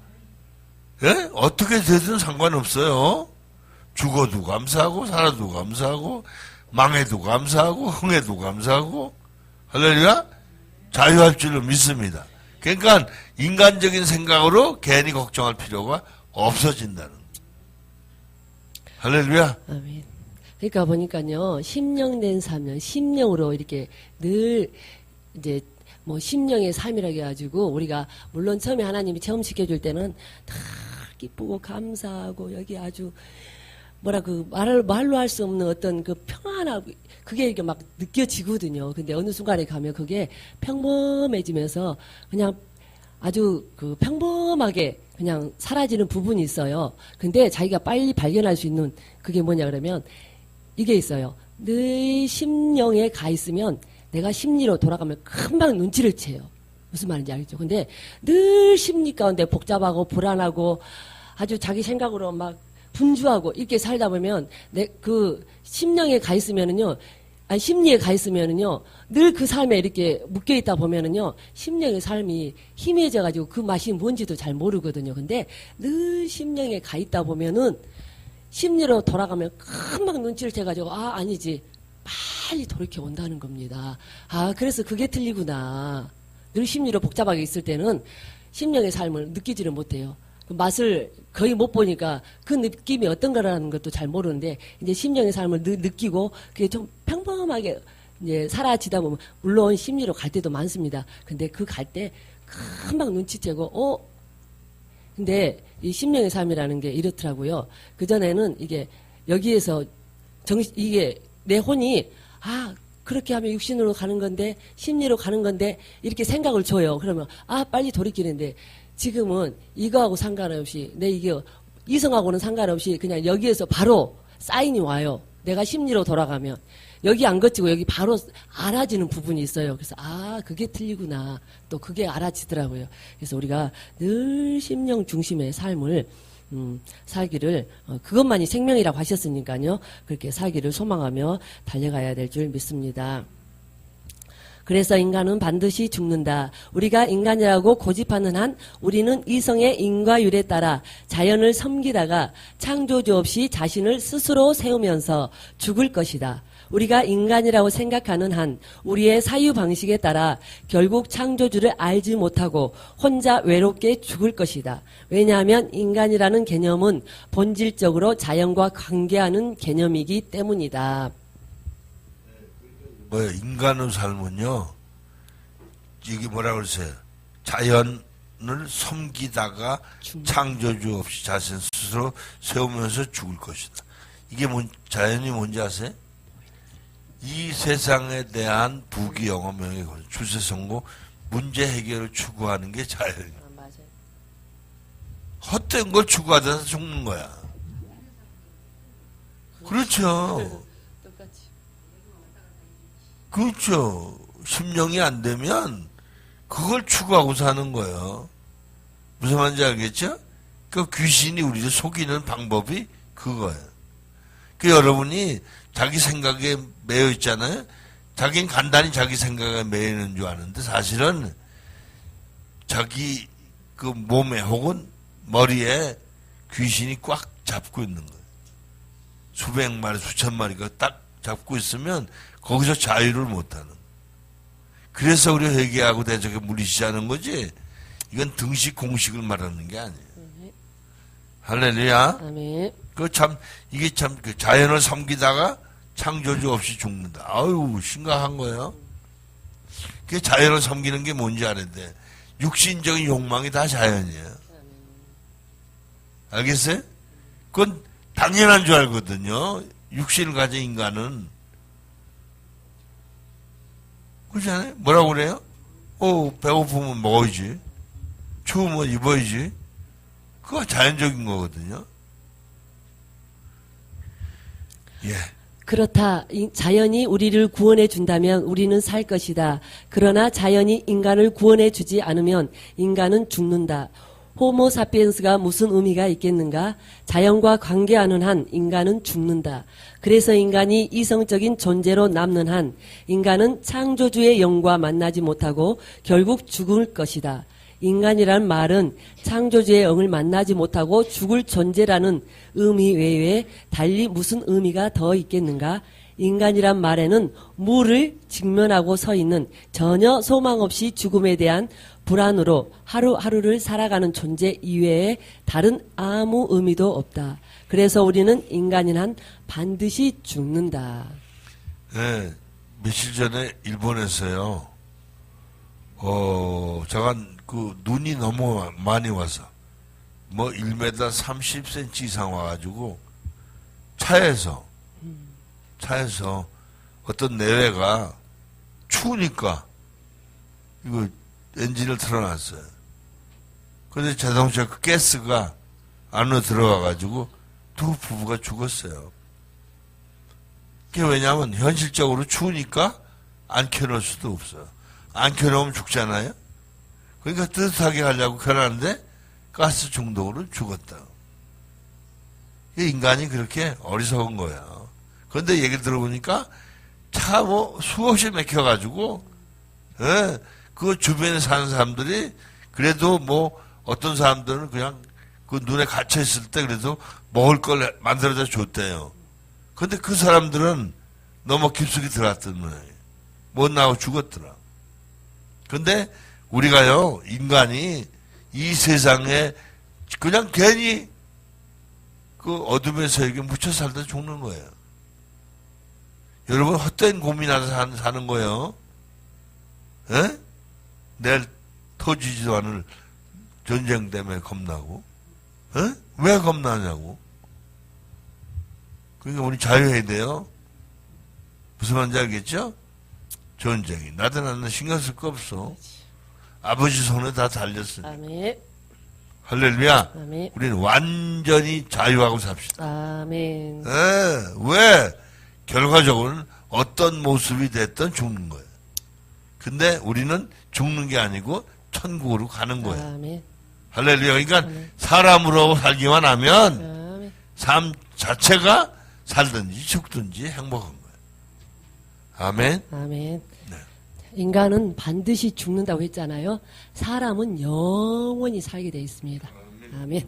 예? 어떻게 되든 상관없어요. 죽어도 감사하고, 살아도 감사하고, 망해도 감사하고, 흥해도 감사하고, 할렐루야? 자유할 줄로 믿습니다. 그러니까 인간적인 생각으로 괜히 걱정할 필요가 없어진다는 거예요. 할렐루야? 아멘. 그러니까 보니까요, 심령된 사명, 심령으로 이렇게 늘 이제 뭐 심령의 삶이라고 해가지고 우리가 물론 처음에 하나님이 체험시켜줄 때는 다 기쁘고 감사하고 여기 아주 뭐라 그 말로 할 수 없는 어떤 그 평안하고 그게 이렇게 막 느껴지거든요. 근데 어느 순간에 가면 그게 평범해지면서 그냥 아주 그 평범하게 그냥 사라지는 부분이 있어요. 근데 자기가 빨리 발견할 수 있는 그게 뭐냐 그러면 이게 있어요. 늘 심령에 가 있으면 내가 심리로 돌아가면 금방 눈치를 채요. 무슨 말인지 알겠죠? 근데 늘 심리 가운데 복잡하고 불안하고 아주 자기 생각으로 막 분주하고 이렇게 살다 보면 내 그 심령에 가 있으면은요, 아니 심리에 가 있으면은요, 늘 그 삶에 이렇게 묶여 있다 보면은요, 심령의 삶이 희미해져가지고 그 맛이 뭔지도 잘 모르거든요. 근데 늘 심령에 가 있다 보면은 심리로 돌아가면 금방 눈치를 채가지고 아 아니지 빨리 돌이켜 온다는 겁니다. 아 그래서 그게 틀리구나. 늘 심리로 복잡하게 있을 때는 심령의 삶을 느끼지를 못해요. 그 맛을 거의 못 보니까 그 느낌이 어떤 거라는 것도 잘 모르는데 이제 심령의 삶을 느끼고 그게 좀 평범하게 이제 사라지다 보면 물론 심리로 갈 때도 많습니다. 근데 그 갈 때 금방 눈치채고 근데 이 심령의 삶이라는 게 이렇더라고요. 그전에는 이게 여기에서 이게 내 혼이 그렇게 하면 육신으로 가는 건데 심리로 가는 건데 이렇게 생각을 줘요. 그러면 빨리 돌이키는데 지금은 이거하고 상관없이 이게 이성하고는 상관없이 그냥 여기에서 바로 사인이 와요. 내가 심리로 돌아가면 여기 안 거치고 여기 바로 알아지는 부분이 있어요. 그래서 그게 틀리구나. 또 그게 알아지더라고요. 그래서 우리가 늘 심령 중심의 삶을 살기를 그것만이 생명이라고 하셨으니까요. 그렇게 살기를 소망하며 달려가야 될 줄 믿습니다. 그래서 인간은 반드시 죽는다. 우리가 인간이라고 고집하는 한 우리는 이성의 인과율에 따라 자연을 섬기다가 창조주 없이 자신을 스스로 세우면서 죽을 것이다. 우리가 인간이라고 생각하는 한 우리의 사유방식에 따라 결국 창조주를 알지 못하고 혼자 외롭게 죽을 것이다. 왜냐하면 인간이라는 개념은 본질적으로 자연과 관계하는 개념이기 때문이다. 인간의 삶은요, 이게 뭐라 그러세요? 자연을 섬기다가 창조주 없이 자신 스스로 세우면서 죽을 것이다. 이게 자연이 뭔지 아세요? 이 세상에 대한 부귀영화 명예훼손, 출세성공, 문제 해결을 추구하는 게 자연이에요. 맞아요. 헛된 걸 추구하다가 죽는 거야. 그렇죠. 똑같이. 그렇죠. 심령이 안 되면 그걸 추구하고 사는 거예요. 무슨 말인지 알겠죠? 그 귀신이 우리를 속이는 방법이 그거예요. 그 여러분이 자기 생각에 매여 있잖아요. 자기는 간단히 자기 생각에 매여 있는 줄 아는데 사실은 자기 그 몸에 혹은 머리에 귀신이 꽉 잡고 있는 거예요. 수백 마리, 수천 마리가 딱 잡고 있으면 거기서 자유를 못하는. 그래서 우리 회개하고 대적에 물리시자는 거지. 이건 등식 공식을 말하는 게 아니에요. 할렐루야. 아멘. 이게 참, 자연을 섬기다가 창조주 없이 죽는다. 아유, 심각한 거예요. 그 자연을 섬기는 게 뭔지 아는데, 육신적인 욕망이 다 자연이에요. 알겠어요? 그건 당연한 줄 알거든요. 육신을 가진 인간은. 그렇잖아요? 뭐라고 그래요? 배고프면 먹어야지. 추우면 입어야지. 그거 자연적인 거거든요. 예. 그렇다. 자연이 우리를 구원해 준다면 우리는 살 것이다. 그러나 자연이 인간을 구원해 주지 않으면 인간은 죽는다. 호모 사피엔스가 무슨 의미가 있겠는가? 자연과 관계하는 한 인간은 죽는다. 그래서 인간이 이성적인 존재로 남는 한 인간은 창조주의 영과 만나지 못하고 결국 죽을 것이다. 인간이란 말은 창조주의 영을 만나지 못하고 죽을 존재라는 의미 외에 달리 무슨 의미가 더 있겠는가? 인간이란 말에는 무를 직면하고 서 있는 전혀 소망 없이 죽음에 대한 불안으로 하루하루를 살아가는 존재 이외에 다른 아무 의미도 없다. 그래서 우리는 인간인 한 반드시 죽는다. 네, 며칠 전에 일본에서요. 잠깐 그 눈이 너무 많이 와서 뭐 1m 30cm 이상 와가지고 차에서 어떤 내외가 추우니까 이거 엔진을 틀어놨어요. 그런데 자동차 그 가스가 안으로 들어가가지고 두 부부가 죽었어요. 그게 왜냐하면 현실적으로 추우니까 안 켜놓을 수도 없어요. 안 켜놓으면 죽잖아요. 그러니까 뜨뜻하게 하려고 켜놨는데 가스 중독으로 죽었다. 인간이 그렇게 어리석은 거예요. 그런데 얘기를 들어보니까 차 뭐 수없이 막혀가지고 그 주변에 사는 사람들이 그래도 뭐 어떤 사람들은 그냥 그 눈에 갇혀있을 때 그래도 먹을 걸 만들어다 줬대요. 근데 그 사람들은 너무 깊숙이 들어갔던 거예요. 못 나오고 죽었더라. 근데 우리가요, 인간이 이 세상에 그냥 괜히 그 어둠에서 이게 묻혀 살다 죽는 거예요. 여러분, 헛된 고민하면서 사는 거예요. 에? 내일 터지지도 않을 전쟁 때문에 겁나고. 에? 왜 겁나냐고. 그러니까 우리 자유해야 돼요. 무슨 말인지 알겠죠? 전쟁이. 나도 나는 신경 쓸 거 없어. 아버지 손에 다 달렸으니. 아멘. 할렐루야. 아멘. 우리는 완전히 자유하고 삽시다. 아멘. 왜? 결과적으로는 어떤 모습이 됐든 죽는 거예요. 근데 우리는 죽는 게 아니고 천국으로 가는 거예요. 아멘. 할렐루야. 그러니까 아멘. 사람으로 살기만 하면 아멘. 삶 자체가 살든지 죽든지 행복한 거예요. 아멘. 아멘. 네. 인간은 반드시 죽는다고 했잖아요. 사람은 영원히 살게 되어 있습니다. 아멘.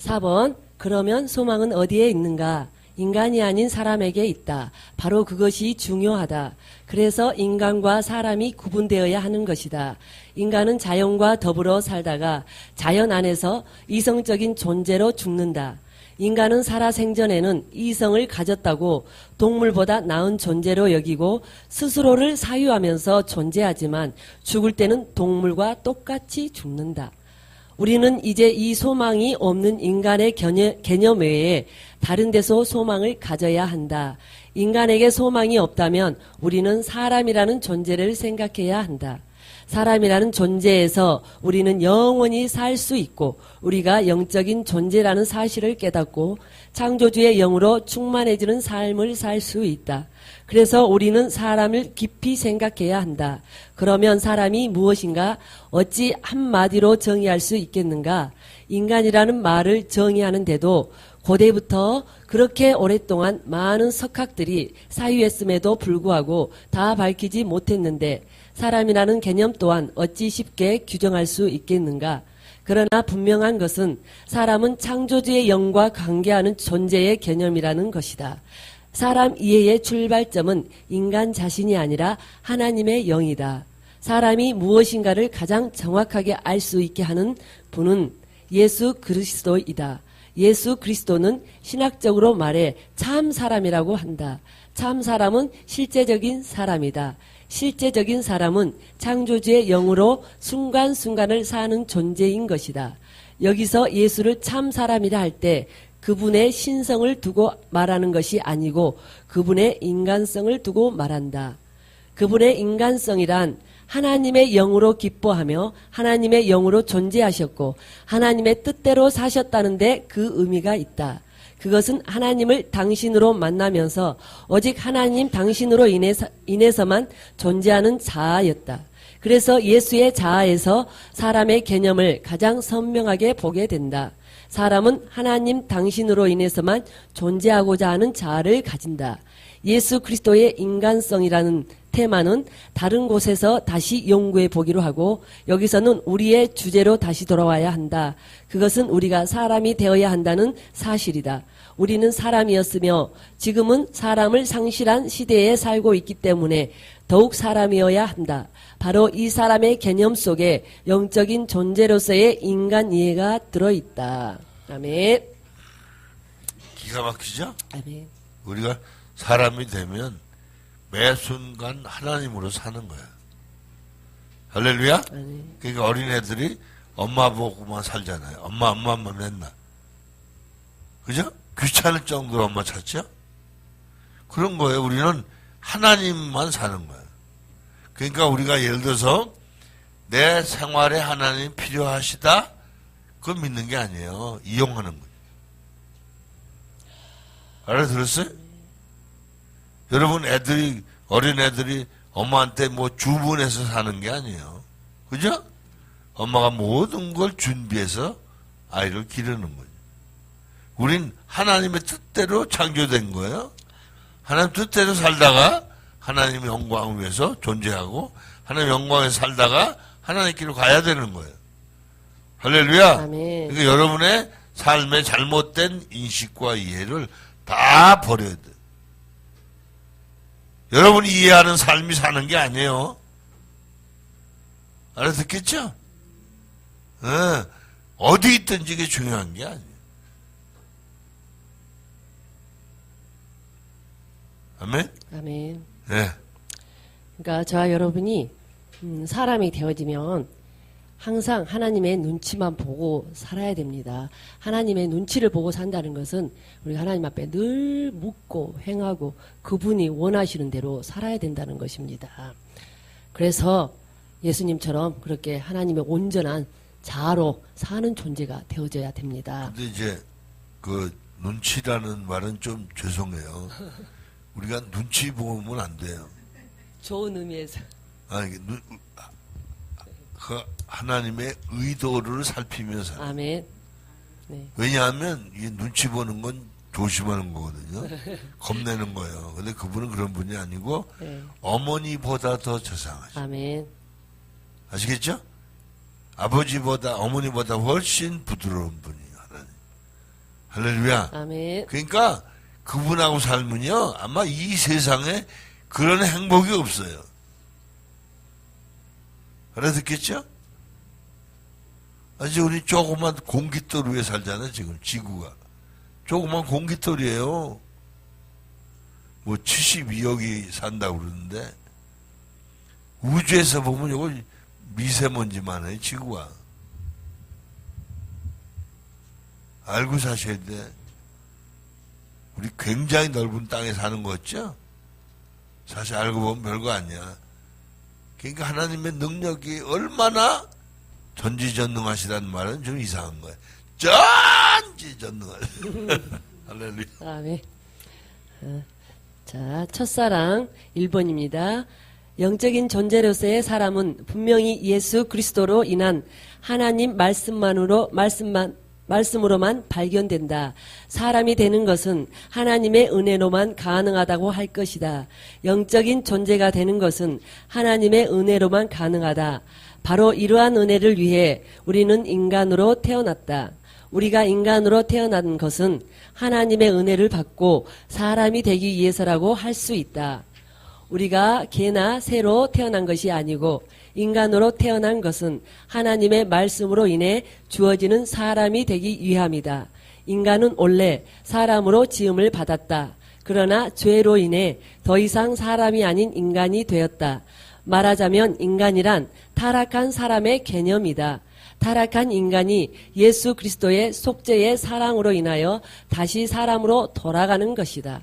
4번. 그러면 소망은 어디에 있는가? 인간이 아닌 사람에게 있다. 바로 그것이 중요하다. 그래서 인간과 사람이 구분되어야 하는 것이다. 인간은 자연과 더불어 살다가 자연 안에서 이성적인 존재로 죽는다. 인간은 살아생전에는 이성을 가졌다고 동물보다 나은 존재로 여기고 스스로를 사유하면서 존재하지만 죽을 때는 동물과 똑같이 죽는다. 우리는 이제 이 소망이 없는 인간의 개념 외에 다른 데서 소망을 가져야 한다. 인간에게 소망이 없다면 우리는 사람이라는 존재를 생각해야 한다. 사람이라는 존재에서 우리는 영원히 살 수 있고 우리가 영적인 존재라는 사실을 깨닫고 창조주의 영으로 충만해지는 삶을 살 수 있다. 그래서 우리는 사람을 깊이 생각해야 한다. 그러면 사람이 무엇인가 어찌 한마디로 정의할 수 있겠는가? 인간이라는 말을 정의하는데도 고대부터 그렇게 오랫동안 많은 석학들이 사유했음에도 불구하고 다 밝히지 못했는데 사람이라는 개념 또한 어찌 쉽게 규정할 수 있겠는가? 그러나 분명한 것은 사람은 창조주의 영과 관계하는 존재의 개념이라는 것이다. 사람 이해의 출발점은 인간 자신이 아니라 하나님의 영이다. 사람이 무엇인가를 가장 정확하게 알 수 있게 하는 분은 예수 그리스도이다. 예수 그리스도는 신학적으로 말해 참 사람이라고 한다. 참 사람은 실제적인 사람이다. 실제적인 사람은 창조주의 영으로 순간순간을 사는 존재인 것이다. 여기서 예수를 참 사람이라 할 때 그분의 신성을 두고 말하는 것이 아니고 그분의 인간성을 두고 말한다. 그분의 인간성이란 하나님의 영으로 기뻐하며 하나님의 영으로 존재하셨고 하나님의 뜻대로 사셨다는데 그 의미가 있다. 그것은 하나님을 당신으로 만나면서 오직 하나님 당신으로 인해서만 존재하는 자아였다. 그래서 예수의 자아에서 사람의 개념을 가장 선명하게 보게 된다. 사람은 하나님 당신으로 인해서만 존재하고자 하는 자아를 가진다. 예수 그리스도의 인간성이라는 테마는 다른 곳에서 다시 연구해 보기로 하고 여기서는 우리의 주제로 다시 돌아와야 한다. 그것은 우리가 사람이 되어야 한다는 사실이다. 우리는 사람이었으며 지금은 사람을 상실한 시대에 살고 있기 때문에 더욱 사람이어야 한다. 바로 이 사람의 개념 속에 영적인 존재로서의 인간 이해가 들어있다. 아멘. 기가 막히죠? 아멘. 우리가 사람이 되면 매 순간 하나님으로 사는 거야. 할렐루야? 아멘. 그러니까 어린애들이 엄마 보고만 살잖아요. 엄마만 맨날. 그죠? 귀찮을 정도로 엄마 찾죠? 그런 거예요. 우리는 하나님만 사는 거예요. 그러니까 우리가 예를 들어서 내 생활에 하나님 필요하시다? 그걸 믿는 게 아니에요. 이용하는 거예요. 알아들었어요? 여러분 어린애들이 엄마한테 뭐 주문해서 사는 게 아니에요. 그죠? 엄마가 모든 걸 준비해서 아이를 기르는 거죠. 우린 하나님의 뜻대로 창조된 거예요. 하나님 뜻대로 살다가 하나님의 영광을 위해서 존재하고 하나님의 영광에서 살다가 하나님께로 가야 되는 거예요. 할렐루야. 아멘. 그러니까 여러분의 삶의 잘못된 인식과 이해를 다 버려야 돼요. 여러분이 이해하는 삶이 사는 게 아니에요. 알아듣겠죠? 어디 있든지 이게 중요한 게 아니에요. 아멘? 아멘. 네. 그러니까 저와 여러분이 사람이 되어지면 항상 하나님의 눈치만 보고 살아야 됩니다. 하나님의 눈치를 보고 산다는 것은 우리가 하나님 앞에 늘 묻고 행하고 그분이 원하시는 대로 살아야 된다는 것입니다. 그래서 예수님처럼 그렇게 하나님의 온전한 자아로 사는 존재가 되어져야 됩니다. 근데 이제 그 눈치라는 말은 좀 죄송해요. 우리가 눈치 보면 안 돼요. 좋은 의미에서. 그 하나님의 의도를 살피면서. 아멘. 네. 왜냐하면 이 눈치 보는 건 조심하는 거거든요. 겁내는 거예요. 근데 그분은 그런 분이 아니고 네. 어머니보다 더 저상하죠. 아멘. 아시겠죠? 아버지보다 어머니보다 훨씬 부드러운 분이에요. 하나님. 할렐루야. 아멘. 그러니까 그분하고 살면요 아마 이 세상에 그런 행복이 없어요. 알아듣겠죠? 아직 우리 조그만 공깃돌 위에 살잖아요. 지금 지구가 조그만 공깃돌이에요. 뭐 72억이 산다고 그러는데 우주에서 보면 이거 미세먼지만 해요. 지구가. 알고 사셔야 돼. 우리 굉장히 넓은 땅에 사는 거 같죠? 사실 알고 보면 별거 아니야. 그러니까 하나님의 능력이 얼마나 전지전능하시다는 말은 좀 이상한 거야. 전지전능하시. 할렐루야. 아멘. 자, 첫사랑 1번입니다. 영적인 존재로서의 사람은 분명히 예수 그리스도로 인한 하나님 말씀으로만 발견된다. 사람이 되는 것은 하나님의 은혜로만 가능하다고 할 것이다. 영적인 존재가 되는 것은 하나님의 은혜로만 가능하다. 바로 이러한 은혜를 위해 우리는 인간으로 태어났다. 우리가 인간으로 태어난 것은 하나님의 은혜를 받고 사람이 되기 위해서라고 할 수 있다. 우리가 개나 새로 태어난 것이 아니고 인간으로 태어난 것은 하나님의 말씀으로 인해 주어지는 사람이 되기 위함이다. 인간은 원래 사람으로 지음을 받았다. 그러나 죄로 인해 더 이상 사람이 아닌 인간이 되었다. 말하자면 인간이란 타락한 사람의 개념이다. 타락한 인간이 예수 그리스도의 속죄의 사랑으로 인하여 다시 사람으로 돌아가는 것이다.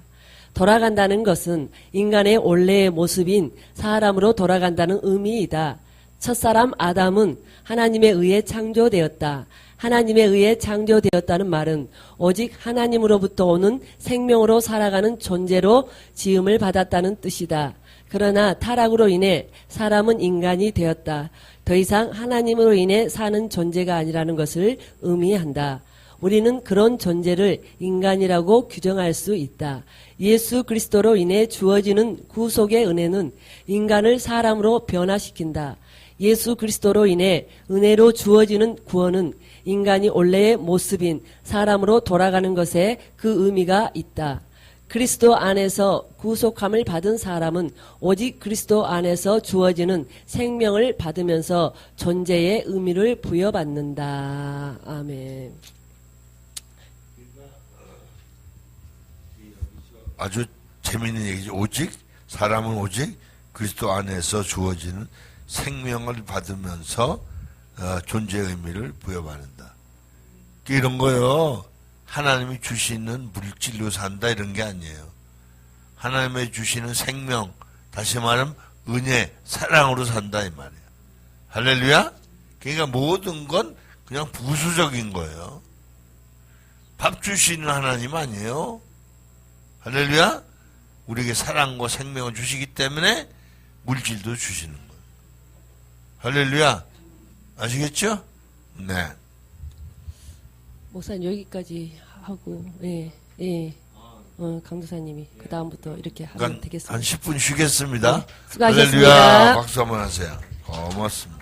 돌아간다는 것은 인간의 원래의 모습인 사람으로 돌아간다는 의미이다. 첫사람 아담은 하나님에 의해 창조되었다. 하나님에 의해 창조되었다는 말은 오직 하나님으로부터 오는 생명으로 살아가는 존재로 지음을 받았다는 뜻이다. 그러나 타락으로 인해 사람은 인간이 되었다. 더 이상 하나님으로 인해 사는 존재가 아니라는 것을 의미한다. 우리는 그런 존재를 인간이라고 규정할 수 있다. 예수 그리스도로 인해 주어지는 구속의 은혜는 인간을 사람으로 변화시킨다. 예수 그리스도로 인해 은혜로 주어지는 구원은 인간이 원래의 모습인 사람으로 돌아가는 것에 그 의미가 있다. 그리스도 안에서 구속함을 받은 사람은 오직 그리스도 안에서 주어지는 생명을 받으면서 존재의 의미를 부여받는다. 아멘. 아주 재미있는 얘기죠. 오직 사람은 오직 그리스도 안에서 주어지는 생명을 받으면서 존재의 의미를 부여받는다. 이런 거요. 하나님이 주시는 물질로 산다 이런 게 아니에요. 하나님이 주시는 생명, 다시 말하면 은혜, 사랑으로 산다 이 말이에요. 할렐루야? 그러니까 모든 건 그냥 부수적인 거예요. 밥 주시는 하나님 아니에요. 할렐루야? 우리에게 사랑과 생명을 주시기 때문에 물질도 주시는 거예요. 할렐루야? 아시겠죠? 네. 목사님 여기까지 하고 강도사님이 그 다음부터 이렇게 하면 그러니까 되겠습니다. 한 10분 쉬겠습니다. 네, 수고하셨습니다. 할렐루야. 박수 한번 하세요. 고맙습니다.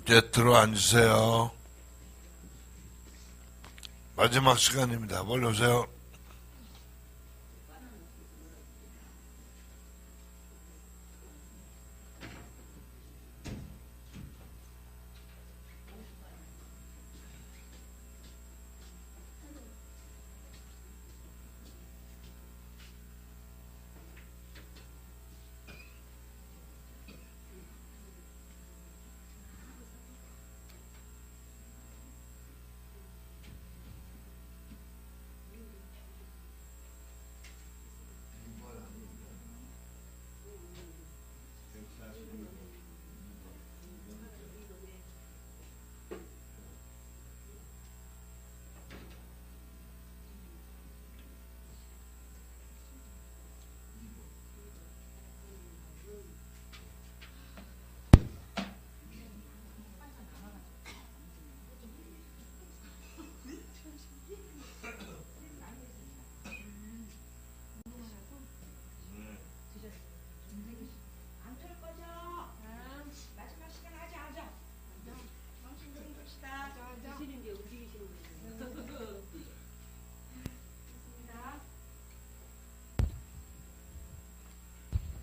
이제 들어앉으세요. 마지막 시간입니다. 빨리 오세요.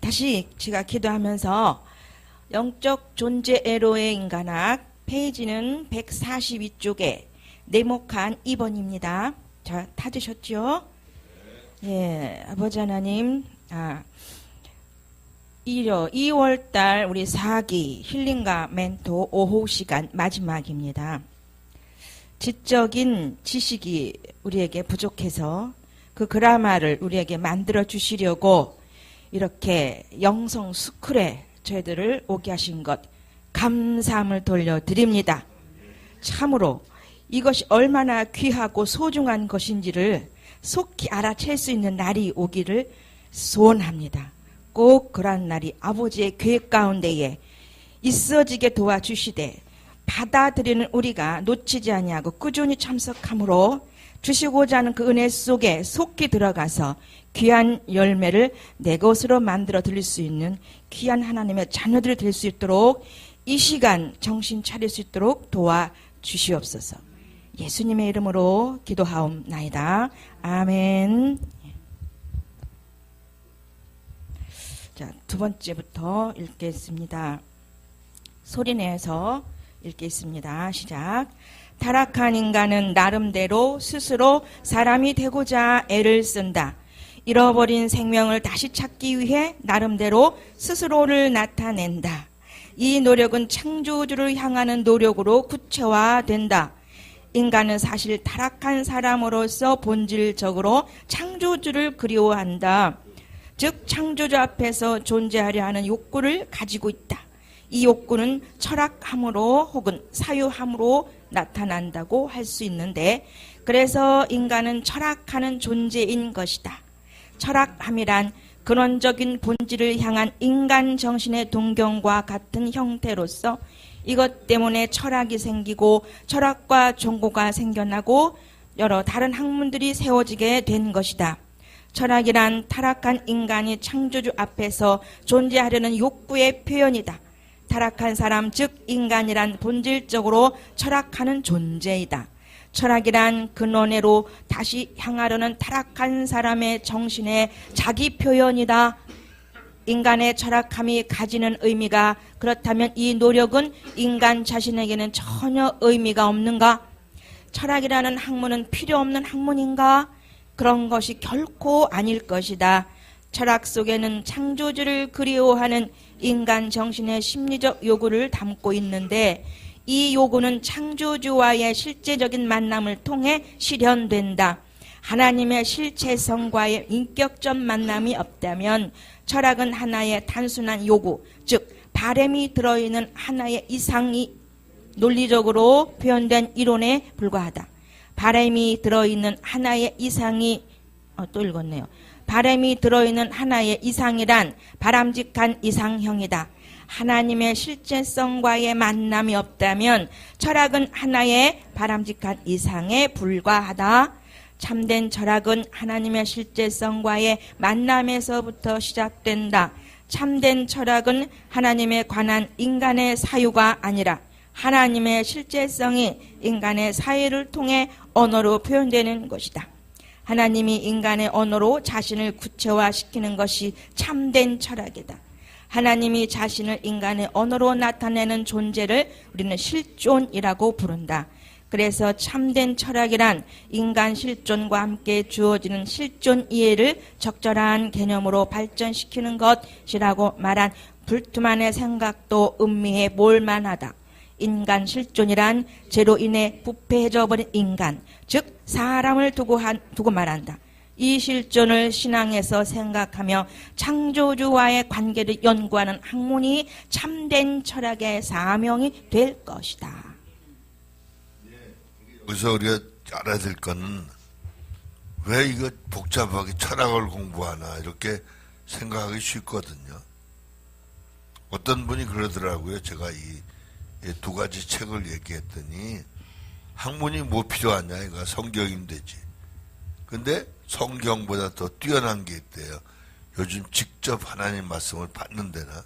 다시 제가 기도하면서 영적 존재 에로의 인간학 페이지는 142쪽에 네모칸 2번입니다. 자, 찾으셨죠? 예, 아버지 하나님, 2월달 우리 4기 힐링과 멘토 오후 시간 마지막입니다. 지적인 지식이 우리에게 부족해서 그 그라마를 우리에게 만들어 주시려고 이렇게 영성 스쿨에 저희들을 오게 하신 것 감사함을 돌려드립니다. 참으로 이것이 얼마나 귀하고 소중한 것인지를 속히 알아챌 수 있는 날이 오기를 소원합니다. 꼭 그러한 날이 아버지의 계획 가운데에 있어지게 도와주시되 받아들이는 우리가 놓치지 아니하고 꾸준히 참석함으로 주시고자 하는 그 은혜 속에 속히 들어가서 귀한 열매를 내 것으로 만들어 드릴 수 있는 귀한 하나님의 자녀들이 될 수 있도록 이 시간 정신 차릴 수 있도록 도와주시옵소서. 예수님의 이름으로 기도하옵나이다. 아멘. 자, 두 번째부터 읽겠습니다. 소리내서 읽겠습니다. 시작. 타락한 인간은 나름대로 스스로 사람이 되고자 애를 쓴다. 잃어버린 생명을 다시 찾기 위해 나름대로 스스로를 나타낸다. 이 노력은 창조주를 향하는 노력으로 구체화된다. 인간은 사실 타락한 사람으로서 본질적으로 창조주를 그리워한다. 즉 창조주 앞에서 존재하려 하는 욕구를 가지고 있다. 이 욕구는 철학함으로 혹은 사유함으로 나타난다고 할 수 있는데, 그래서 인간은 철학하는 존재인 것이다. 철학함이란 근원적인 본질을 향한 인간 정신의 동경과 같은 형태로서 이것 때문에 철학이 생기고 철학과 종고가 생겨나고 여러 다른 학문들이 세워지게 된 것이다. 철학이란 타락한 인간이 창조주 앞에서 존재하려는 욕구의 표현이다. 타락한 사람 즉 인간이란 본질적으로 철학하는 존재이다. 철학이란 근원으로 다시 향하려는 타락한 사람의 정신의 자기 표현이다. 인간의 철학함이 가지는 의미가 그렇다면 이 노력은 인간 자신에게는 전혀 의미가 없는가? 철학이라는 학문은 필요 없는 학문인가? 그런 것이 결코 아닐 것이다. 철학 속에는 창조주를 그리워하는 인간 정신의 심리적 요구를 담고 있는데, 이 요구는 창조주와의 실제적인 만남을 통해 실현된다. 하나님의 실체성과의 인격적 만남이 없다면 철학은 하나의 단순한 요구, 즉 바램이 들어있는 하나의 이상이 논리적으로 표현된 이론에 불과하다. 바램이 들어있는 하나의 이상이 또 읽었네요. 바램이 들어있는 하나의 이상이란 바람직한 이상형이다. 하나님의 실제성과의 만남이 없다면 철학은 하나의 바람직한 이상에 불과하다. 참된 철학은 하나님의 실제성과의 만남에서부터 시작된다. 참된 철학은 하나님에 관한 인간의 사유가 아니라 하나님의 실제성이 인간의 사회를 통해 언어로 표현되는 것이다. 하나님이 인간의 언어로 자신을 구체화시키는 것이 참된 철학이다. 하나님이 자신을 인간의 언어로 나타내는 존재를 우리는 실존이라고 부른다. 그래서 참된 철학이란 인간 실존과 함께 주어지는 실존 이해를 적절한 개념으로 발전시키는 것이라고 말한 불투만의 생각도 음미해 볼만하다. 인간 실존이란 죄로 인해 부패해져 버린 인간, 즉 사람을 두고 말한다. 이 실존을 신앙에서 생각하며 창조주와의 관계를 연구하는 학문이 참된 철학의 사명이 될 것이다. 여기서 우리가 알아야 될 거는 왜 이거 복잡하게 철학을 공부하나 이렇게 생각하기 쉽거든요. 어떤 분이 그러더라고요. 제가 이 두 가지 책을 얘기했더니 학문이 뭐 필요하냐, 이거 성경이면 되지. 근데 성경보다 더 뛰어난 게 있대요. 요즘 직접 하나님 말씀을 받는 데나.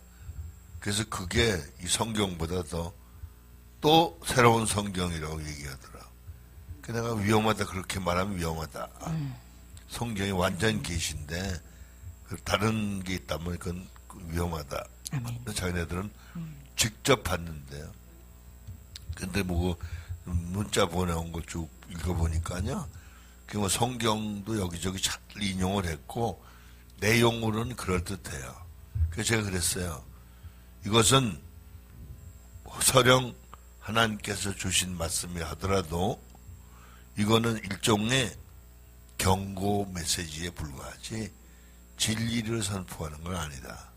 그래서 그게 이 성경보다 더 또 새로운 성경이라고 얘기하더라. 그 내가 위험하다 그렇게 말하면 위험하다. 성경이 완전 계신데 다른 게 있다면 그건 위험하다. 아멘. 자기네들은 직접 받는데요. 근데 뭐 문자 보내온 거 쭉 읽어보니까요. 그 뭐 성경도 여기저기 잘 인용을 했고 내용으로는 그럴듯해요. 그래서 제가 그랬어요. 이것은 설령 하나님께서 주신 말씀이 하더라도 이거는 일종의 경고 메시지에 불과하지 진리를 선포하는 건 아니다.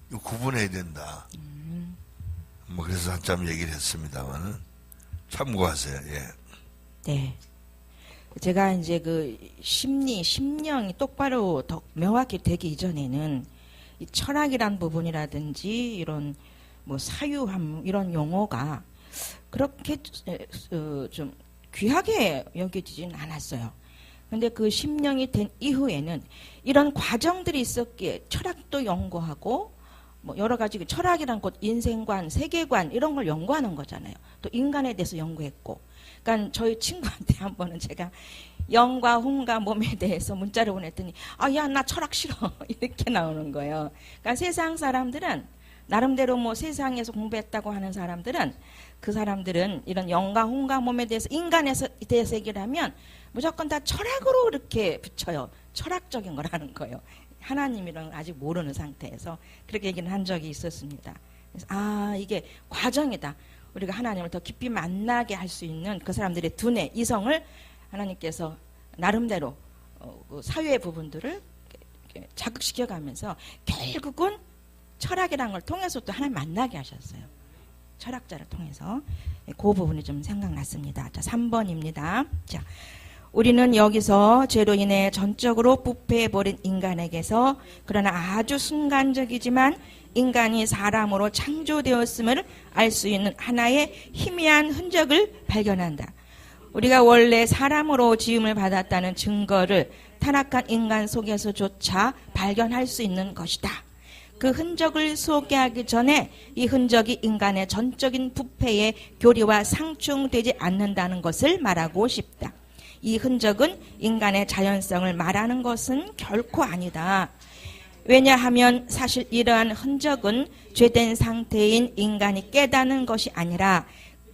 이거 구분해야 된다. 뭐 그래서 한참 얘기를 했습니다만은 참고하세요. 예. 네. 제가 이제 그 심령이 똑바로 더 명확히 되기 이전에는 이 철학이란 부분이라든지 이런 뭐 사유함 이런 용어가 그렇게 좀 귀하게 여겨지진 않았어요. 근데 그 심령이 된 이후에는 이런 과정들이 있었기에 철학도 연구하고 뭐 여러 가지 철학이란 것 인생관, 세계관 이런 걸 연구하는 거잖아요. 또 인간에 대해서 연구했고. 그러니까 저희 친구한테 한 번은 제가 영과 혼과 몸에 대해서 문자를 보냈더니 야, 나 철학 싫어. 이렇게 나오는 거예요. 그러니까 세상 사람들은 나름대로 뭐 세상에서 공부했다고 하는 사람들은 그 사람들은 이런 영과 혼과 몸에 대해서 인간에 대해서 얘기를 하면 무조건 다 철학으로 이렇게 붙여요. 철학적인 거라는 거예요. 하나님이랑 아직 모르는 상태에서 그렇게 얘기를 한 적이 있었습니다. 그래서 이게 과정이다. 우리가 하나님을 더 깊이 만나게 할 수 있는 그 사람들의 두뇌, 이성을 하나님께서 나름대로 그 사회의 부분들을 이렇게 자극시켜가면서 결국은 철학이라는 걸 통해서 또 하나님 만나게 하셨어요. 철학자를 통해서. 그 부분이 좀 생각났습니다. 자, 3번입니다. 자, 우리는 여기서 죄로 인해 전적으로 부패해버린 인간에게서 그러나 아주 순간적이지만 인간이 사람으로 창조되었음을 알 수 있는 하나의 희미한 흔적을 발견한다. 우리가 원래 사람으로 지음을 받았다는 증거를 타락한 인간 속에서조차 발견할 수 있는 것이다. 그 흔적을 소개하기 전에 이 흔적이 인간의 전적인 부패의 교리와 상충되지 않는다는 것을 말하고 싶다. 이 흔적은 인간의 자연성을 말하는 것은 결코 아니다. 왜냐하면 사실 이러한 흔적은 죄된 상태인 인간이 깨닫는 것이 아니라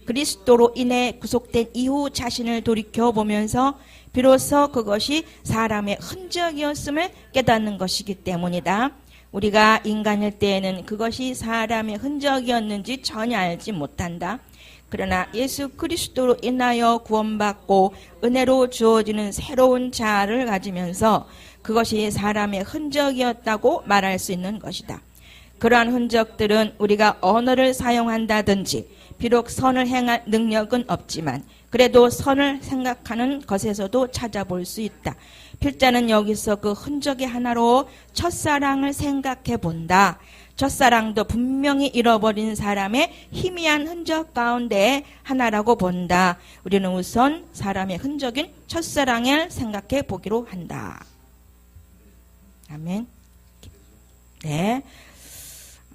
그리스도로 인해 구속된 이후 자신을 돌이켜보면서 비로소 그것이 사람의 흔적이었음을 깨닫는 것이기 때문이다. 우리가 인간일 때에는 그것이 사람의 흔적이었는지 전혀 알지 못한다. 그러나 예수 그리스도로 인하여 구원받고 은혜로 주어지는 새로운 자아를 가지면서 그것이 사람의 흔적이었다고 말할 수 있는 것이다. 그러한 흔적들은 우리가 언어를 사용한다든지 비록 선을 행할 능력은 없지만 그래도 선을 생각하는 것에서도 찾아볼 수 있다. 필자는 여기서 그 흔적의 하나로 첫사랑을 생각해 본다. 첫사랑도 분명히 잃어버린 사람의 희미한 흔적 가운데 하나라고 본다. 우리는 우선 사람의 흔적인 첫사랑을 생각해 보기로 한다. 아멘. 네.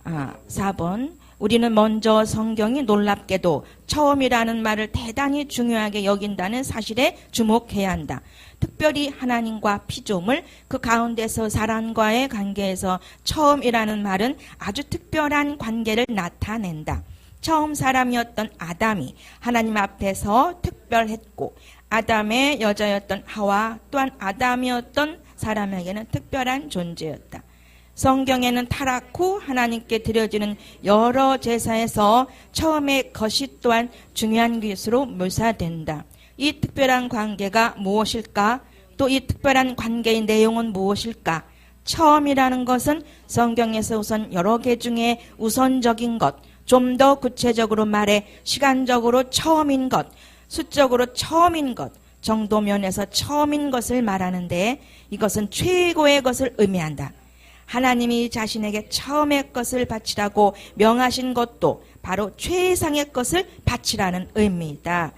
4번. 우리는 먼저 성경이 놀랍게도 처음이라는 말을 대단히 중요하게 여긴다는 사실에 주목해야 한다. 특별히 하나님과 피조물 그 가운데서 사람과의 관계에서 처음이라는 말은 아주 특별한 관계를 나타낸다. 처음 사람이었던 아담이 하나님 앞에서 특별했고 아담의 여자였던 하와 또한 아담이었던 사람에게는 특별한 존재였다. 성경에는 타락 후 하나님께 드려지는 여러 제사에서 처음의 것이 또한 중요한 것으로 묘사된다. 이 특별한 관계가 무엇일까? 또 이 특별한 관계의 내용은 무엇일까? 처음이라는 것은 성경에서 우선 여러 개 중에 우선적인 것, 좀 더 구체적으로 말해 시간적으로 처음인 것, 수적으로 처음인 것, 정도 면에서 처음인 것을 말하는데 이것은 최고의 것을 의미한다. 하나님이 자신에게 처음의 것을 바치라고 명하신 것도 바로 최상의 것을 바치라는 의미이다.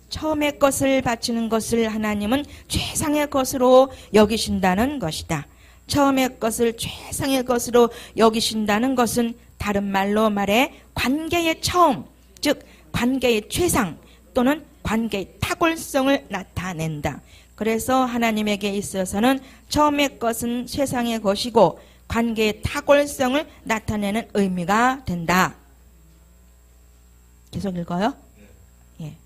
처음의 것을 바치는 것을 하나님은 최상의 것으로 여기신다는 것이다. 처음의 것을 최상의 것으로 여기신다는 것은 다른 말로 말해 관계의 처음, 즉 관계의 최상 또는 관계의 탁월성을 나타낸다. 그래서 하나님에게 있어서는 처음의 것은 최상의 것이고 관계의 탁월성을 나타내는 의미가 된다. 계속 읽어요? 예.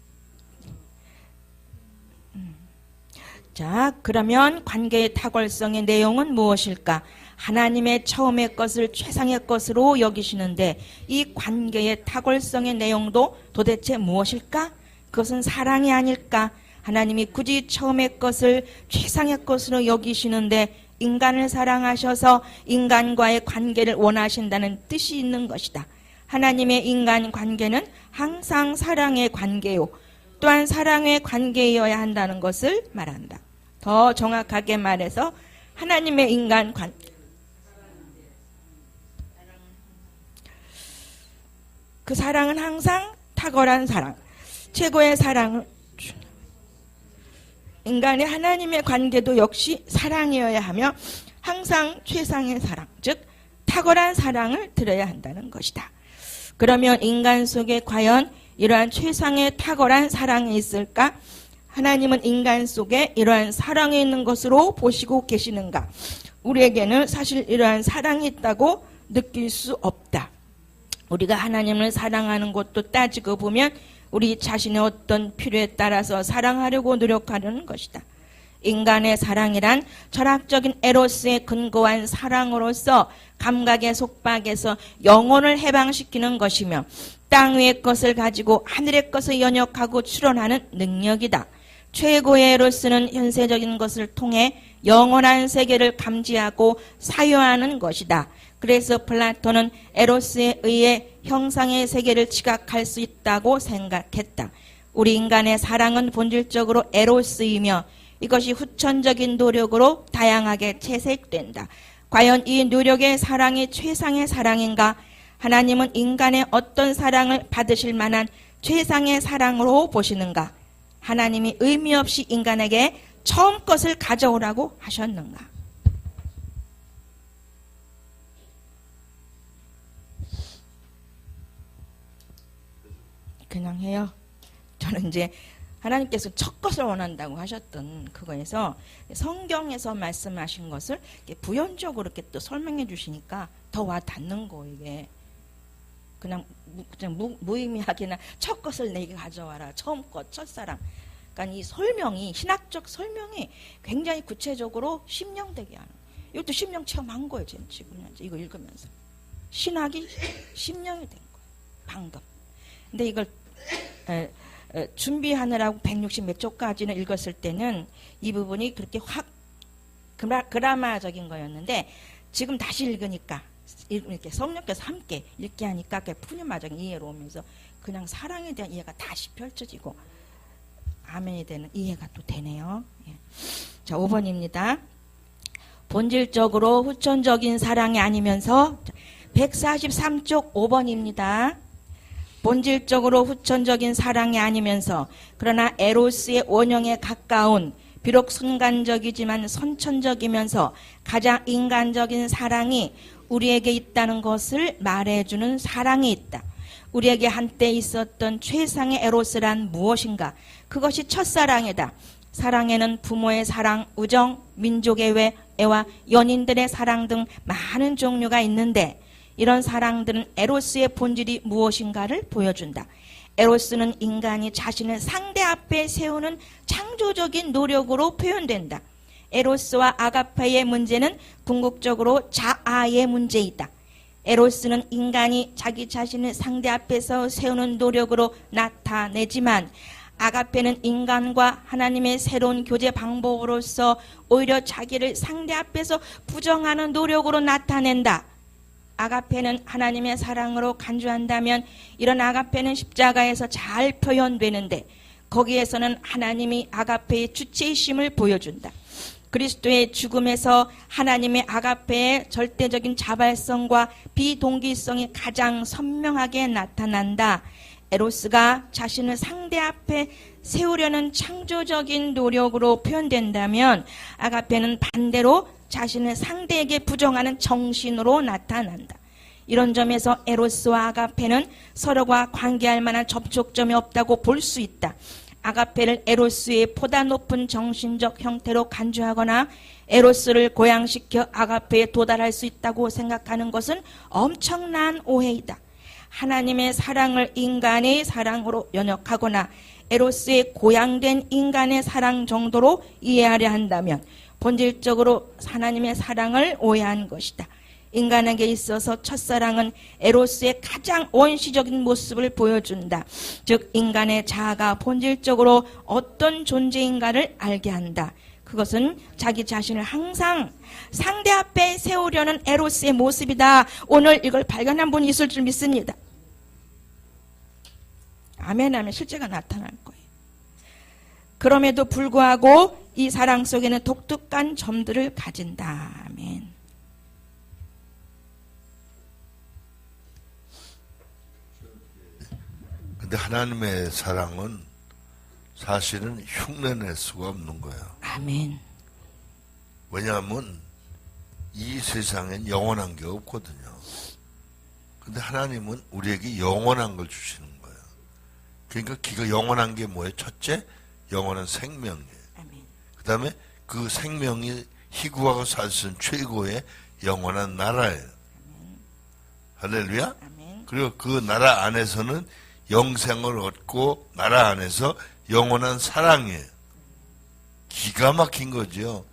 자, 그러면 관계의 탁월성의 내용은 무엇일까? 하나님의 처음의 것을 최상의 것으로 여기시는데 이 관계의 탁월성의 내용도 도대체 무엇일까? 그것은 사랑이 아닐까? 하나님이 굳이 처음의 것을 최상의 것으로 여기시는데 인간을 사랑하셔서 인간과의 관계를 원하신다는 뜻이 있는 것이다. 하나님의 인간 관계는 항상 사랑의 관계요. 또한 사랑의 관계여야 한다는 것을 말한다. 더 정확하게 말해서 하나님의 인간 관계, 그 사랑은 항상 탁월한 사랑, 최고의 사랑을 인간의 하나님의 관계도 역시 사랑이어야 하며 항상 최상의 사랑, 즉 탁월한 사랑을 드려야 한다는 것이다. 그러면 인간 속에 과연 이러한 최상의 탁월한 사랑이 있을까? 하나님은 인간 속에 이러한 사랑이 있는 것으로 보시고 계시는가? 우리에게는 사실 이러한 사랑이 있다고 느낄 수 없다. 우리가 하나님을 사랑하는 것도 따지고 보면 우리 자신의 어떤 필요에 따라서 사랑하려고 노력하려는 것이다. 인간의 사랑이란 철학적인 에로스에 근거한 사랑으로서 감각의 속박에서 영혼을 해방시키는 것이며 땅 위의 것을 가지고 하늘의 것을 연역하고 추론하는 능력이다. 최고의 에로스는 현세적인 것을 통해 영원한 세계를 감지하고 사유하는 것이다. 그래서 플라톤은 에로스에 의해 형상의 세계를 지각할 수 있다고 생각했다. 우리 인간의 사랑은 본질적으로 에로스이며 이것이 후천적인 노력으로 다양하게 채색된다. 과연 이 노력의 사랑이 최상의 사랑인가? 하나님은 인간의 어떤 사랑을 받으실 만한 최상의 사랑으로 보시는가? 하나님이 의미 없이 인간에게 처음 것을 가져오라고 하셨는가? 그냥 해요. 저는 이제 하나님께서 첫 것을 원한다고 하셨던 그거에서 성경에서 말씀하신 것을 부연적으로 이렇게 또 설명해 주시니까 더 와 닿는 거. 이게 그냥 무의미하게나 첫 것을 내게 가져와라, 처음 것, 첫사랑. 그러니까 이 설명이, 신학적 설명이 굉장히 구체적으로 심령되게 하는. 이것도 심령 체험한 거예요. 지금 이거 읽으면서 신학이 심령이 된 거예요. 방금. 근데 이걸 준비하느라고 160 몇 초까지는 읽었을 때는 이 부분이 그렇게 확 그라마적인 거였는데 지금 다시 읽으니까 이렇게 성령께서 함께 읽게 하니까 푸념마적인 이해로 오면서 그냥 사랑에 대한 이해가 다시 펼쳐지고 아멘이 되는 이해가 또 되네요. 예. 자, 5번입니다. 본질적으로 후천적인 사랑이 아니면서 143쪽 5번입니다. 본질적으로 후천적인 사랑이 아니면서 그러나 에로스의 원형에 가까운 비록 순간적이지만 선천적이면서 가장 인간적인 사랑이 우리에게 있다는 것을 말해주는 사랑이 있다. 우리에게 한때 있었던 최상의 에로스란 무엇인가? 그것이 첫사랑이다. 사랑에는 부모의 사랑, 우정, 민족의 애와 연인들의 사랑 등 많은 종류가 있는데 이런 사랑들은 에로스의 본질이 무엇인가를 보여준다. 에로스는 인간이 자신을 상대 앞에 세우는 창조적인 노력으로 표현된다. 에로스와 아가페의 문제는 궁극적으로 자아의 문제이다. 에로스는 인간이 자기 자신을 상대 앞에서 세우는 노력으로 나타내지만 아가페는 인간과 하나님의 새로운 교제 방법으로서 오히려 자기를 상대 앞에서 부정하는 노력으로 나타낸다. 아가페는 하나님의 사랑으로 간주한다면 이런 아가페는 십자가에서 잘 표현되는데 거기에서는 하나님이 아가페의 주체이심을 보여준다. 그리스도의 죽음에서 하나님의 아가페의 절대적인 자발성과 비동기성이 가장 선명하게 나타난다. 에로스가 자신을 상대 앞에 세우려는 창조적인 노력으로 표현된다면 아가페는 반대로 자신을 상대에게 부정하는 정신으로 나타난다. 이런 점에서 에로스와 아가페는 서로가 관계할 만한 접촉점이 없다고 볼 수 있다. 아가페를 에로스의 보다 높은 정신적 형태로 간주하거나 에로스를 고양시켜 아가페에 도달할 수 있다고 생각하는 것은 엄청난 오해이다. 하나님의 사랑을 인간의 사랑으로 연역하거나 에로스의 고양된 인간의 사랑 정도로 이해하려 한다면 본질적으로 하나님의 사랑을 오해한 것이다. 인간에게 있어서 첫사랑은 에로스의 가장 원시적인 모습을 보여준다. 즉 인간의 자아가 본질적으로 어떤 존재인가를 알게 한다. 그것은 자기 자신을 항상 상대 앞에 세우려는 에로스의 모습이다. 오늘 이걸 발견한 분이 있을 줄 믿습니다. 아멘 하면 실제가 나타날 거예요. 그럼에도 불구하고 이 사랑 속에는 독특한 점들을 가진다. 아멘. 근데 하나님의 사랑은 사실은 흉내낼 수가 없는 거예요. 아멘. 왜냐하면 이 세상엔 영원한 게 없거든요. 근데 하나님은 우리에게 영원한 걸 주시는 거예요. 그러니까 기가 영원한 게 뭐예요? 첫째, 영원한 생명이에요. 그 다음에 그 생명이 희구하고 살 수 있는 최고의 영원한 나라예요. 할렐루야? 아멘. 그리고 그 나라 안에서는 영생을 얻고 나라 안에서 영원한 사랑이에요. 기가 막힌 거죠.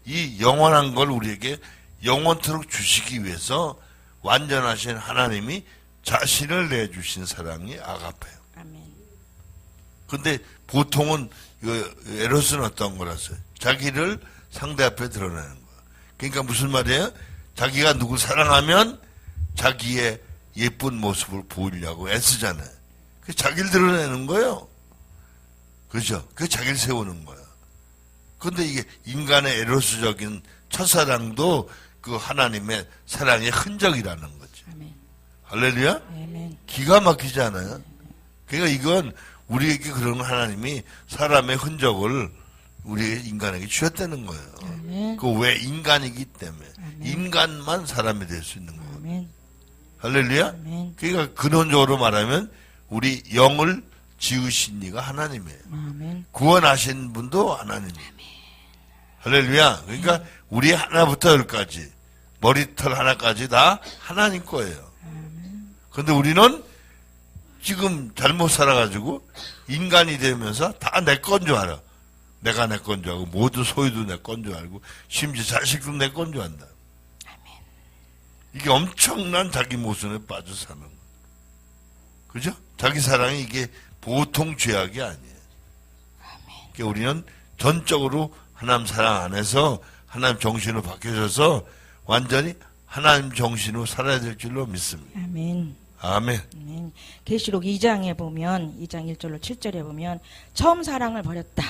이 영원한 걸 우리에게 영원토록 주시기 위해서 완전하신 하나님이 자신을 내주신 사랑이 아가페예요. 아멘. 근데 보통은 에로스는 어떤 거라서요? 자기를 상대 앞에 드러내는 거예요. 그러니까 무슨 말이에요? 자기가 누구 사랑하면 자기의 예쁜 모습을 보이려고 애쓰잖아요. 그 자기를 드러내는 거예요. 그죠? 그 자기를 세우는 거예요. 근데 이게 인간의 에로스적인 첫사랑도 그 하나님의 사랑의 흔적이라는 거죠. 아멘. 할렐루야? 아멘. 기가 막히지 않아요? 그러니까 이건 우리에게 그런 하나님이 사람의 흔적을 우리 인간에게 주셨다는 거예요. 아멘. 그 왜 인간이기 때문에 아멘. 인간만 사람이 될 수 있는 거예요. 아멘. 할렐루야? 아멘. 그러니까 근원적으로 말하면 우리 영을 지으신 이가 하나님이에요. 아멘. 구원하신 분도 하나님이에요. 할렐루야. 그러니까 우리 하나부터 열까지 머리털 하나까지 다 하나님 거예요. 그런데 우리는 지금 잘못 살아가지고 인간이 되면서 다 내 건 줄 알아. 내가 내 건 줄 알고 모두 소유도 내 건 줄 알고 심지어 자식도 내 건 줄 안다. 이게 엄청난 자기 모순에 빠져 사는 거예요. 그죠? 자기 사랑이 이게 보통 죄악이 아니에요. 그러니까 우리는 전적으로 하나님 사랑 안에서 하나님 정신으로 바뀌어져서 완전히 하나님 정신으로 살아야 될 줄로 믿습니다. 아멘. 아멘. 아멘. 계시록 2장에 보면 2장 1절로 7절에 보면 처음 사랑을 버렸다.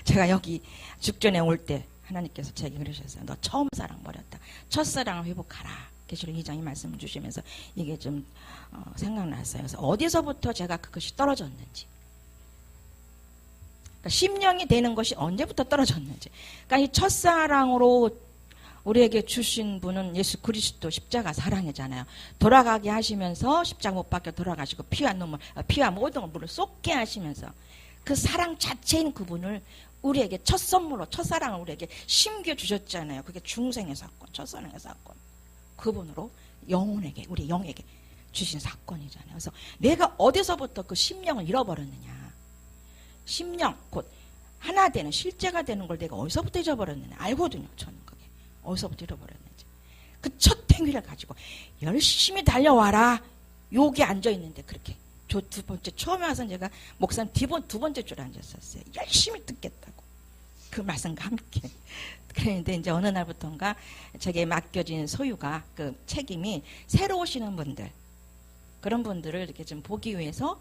제가 여기 죽전에 올 때 하나님께서 제게 그러셨어요. 너 처음 사랑 버렸다. 첫사랑을 회복하라. 계시록 2장이 말씀을 주시면서 이게 좀 생각났어요. 그래서 어디서부터 제가 그것이 떨어졌는지, 그러니까 심령이 되는 것이 언제부터 떨어졌는지, 그러니까 이 첫사랑으로 우리에게 주신 분은 예수 그리스도 십자가 사랑이잖아요. 돌아가게 하시면서 십자가 못 박혀 돌아가시고 피와 모든 물을 쏟게 하시면서 그 사랑 자체인 그분을 우리에게 첫 선물로 첫사랑을 우리에게 심겨 주셨잖아요. 그게 중생의 사건, 첫사랑의 사건. 그분으로 영혼에게 우리 영에게 주신 사건이잖아요. 그래서 내가 어디서부터 그 심령을 잃어버렸느냐. 심령 곧 하나 되는 실제가 되는 걸 내가 어디서부터 잊어버렸느냐. 알거든요. 저는 그게 어디서부터 잃어버렸는지. 그 첫 행위를 가지고 열심히 달려와라. 여기 앉아있는데 그렇게 두 번째 처음에 와서 제가 목사님 두 번째 줄 앉았었어요. 열심히 듣겠다고 그 말씀과 함께. 그런데 이제 어느 날부터인가 제게 맡겨진 소유가 그 책임이 새로 오시는 분들 그런 분들을 이렇게 좀 보기 위해서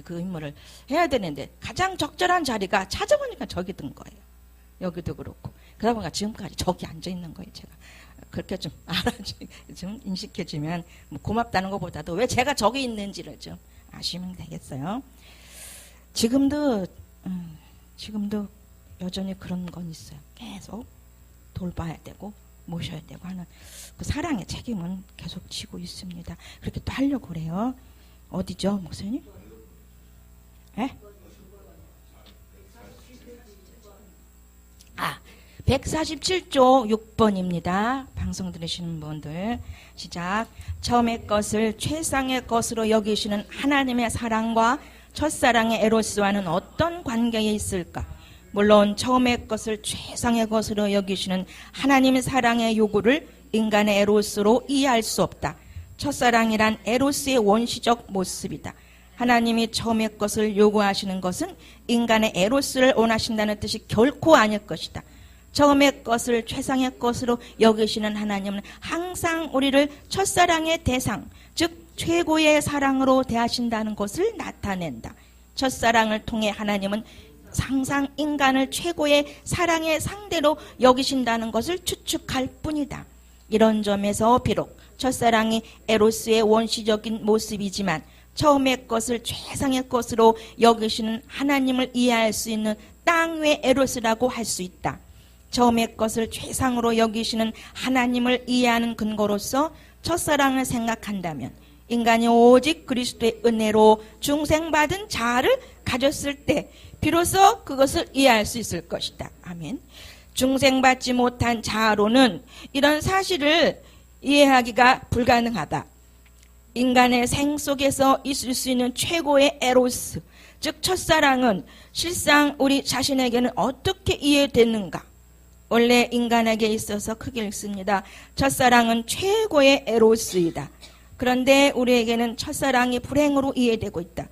그 임무를 해야 되는데 가장 적절한 자리가 찾아보니까 저기 든 거예요. 여기도 그렇고 그러다 보니까 지금까지 저기 앉아 있는 거예요. 제가 그렇게 좀 좀 인식해주면 뭐 고맙다는 것보다도 왜 제가 저기 있는지를 좀 아시면 되겠어요. 지금도 여전히 그런 건 있어요. 계속 돌봐야 되고 모셔야 되고 하는 그 사랑의 책임은 계속 지고 있습니다. 그렇게 또 하려고 그래요. 어디죠, 목사님? 예? 147조 6번입니다. 방송 들으시는 분들 시작. 처음의 것을 최상의 것으로 여기시는 하나님의 사랑과 첫사랑의 에로스와는 어떤 관계에 있을까? 물론 처음의 것을 최상의 것으로 여기시는 하나님의 사랑의 요구를 인간의 에로스로 이해할 수 없다. 첫사랑이란 에로스의 원시적 모습이다. 하나님이 처음의 것을 요구하시는 것은 인간의 에로스를 원하신다는 뜻이 결코 아닐 것이다. 처음의 것을 최상의 것으로 여기시는 하나님은 항상 우리를 첫사랑의 대상, 즉 최고의 사랑으로 대하신다는 것을 나타낸다. 첫사랑을 통해 하나님은 항상 인간을 최고의 사랑의 상대로 여기신다는 것을 추측할 뿐이다. 이런 점에서 비록 첫사랑이 에로스의 원시적인 모습이지만 처음의 것을 최상의 것으로 여기시는 하나님을 이해할 수 있는 땅의 에로스라고 할 수 있다. 처음의 것을 최상으로 여기시는 하나님을 이해하는 근거로서 첫사랑을 생각한다면 인간이 오직 그리스도의 은혜로 중생받은 자아를 가졌을 때 비로소 그것을 이해할 수 있을 것이다. 아멘. 중생받지 못한 자아로는 이런 사실을 이해하기가 불가능하다. 인간의 생 속에서 있을 수 있는 최고의 에로스, 즉 첫사랑은 실상 우리 자신에게는 어떻게 이해되는가? 원래 인간에게 있어서 크게 읽습니다. 첫사랑은 최고의 에로스이다. 그런데 우리에게는 첫사랑이 불행으로 이해되고 있다.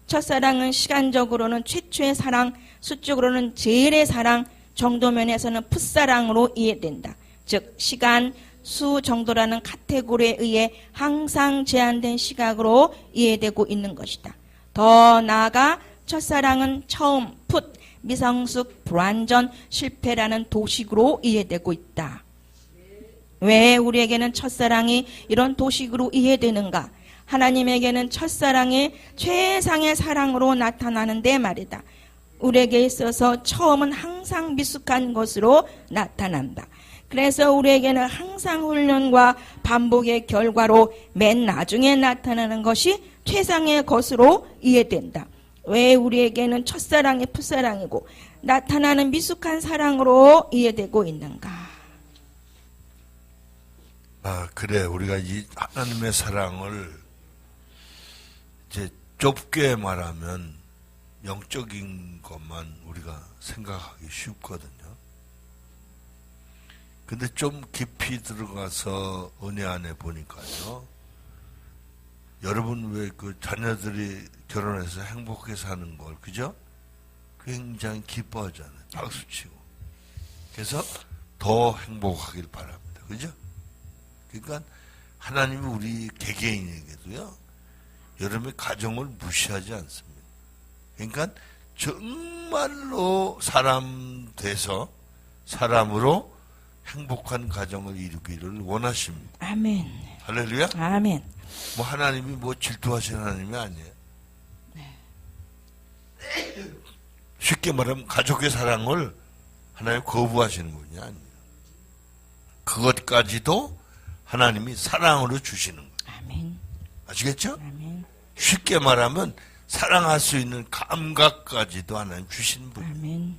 첫사랑은 시간적으로는 최초의 사랑, 수적으로는 제일의 사랑, 정도 면에서는 풋사랑으로 이해된다. 즉 시간, 수 정도라는 카테고리에 의해 항상 제한된 시각으로 이해되고 있는 것이다. 더 나아가 첫사랑은 처음, 풋, 미성숙, 불완전, 실패라는 도식으로 이해되고 있다. 왜 우리에게는 첫사랑이 이런 도식으로 이해되는가? 하나님에게는 첫사랑이 최상의 사랑으로 나타나는데 말이다. 우리에게 있어서 처음은 항상 미숙한 것으로 나타난다. 그래서 우리에게는 항상 훈련과 반복의 결과로 맨 나중에 나타나는 것이 최상의 것으로 이해된다. 왜 우리에게는 첫사랑이 풋사랑이고 나타나는 미숙한 사랑으로 이해되고 있는가? 그래. 우리가 이 하나님의 사랑을 이제 좁게 말하면 영적인 것만 우리가 생각하기 쉽거든요. 근데 좀 깊이 들어가서 은혜 안에 보니까요. 여러분 왜 그 자녀들이 결혼해서 행복하게 사는 걸, 그죠? 굉장히 기뻐하잖아요. 박수치고. 그래서 더 행복하길 바랍니다. 그죠? 그러니까 하나님이 우리 개개인에게도요. 여러분의 가정을 무시하지 않습니다. 그러니까 정말로 사람 돼서 사람으로 행복한 가정을 이루기를 원하십니다. 아멘. 할렐루야. 아멘. 뭐 하나님이 뭐 질투하시는 하나님이 아니에요. 네. 쉽게 말하면 가족의 사랑을 하나님 거부하시는 분이 아니에요. 그것까지도 하나님이 사랑으로 주시는 거예요. 아멘. 아시겠죠? 아멘. 쉽게 말하면 사랑할 수 있는 감각까지도 하나님 주신 분. 아멘.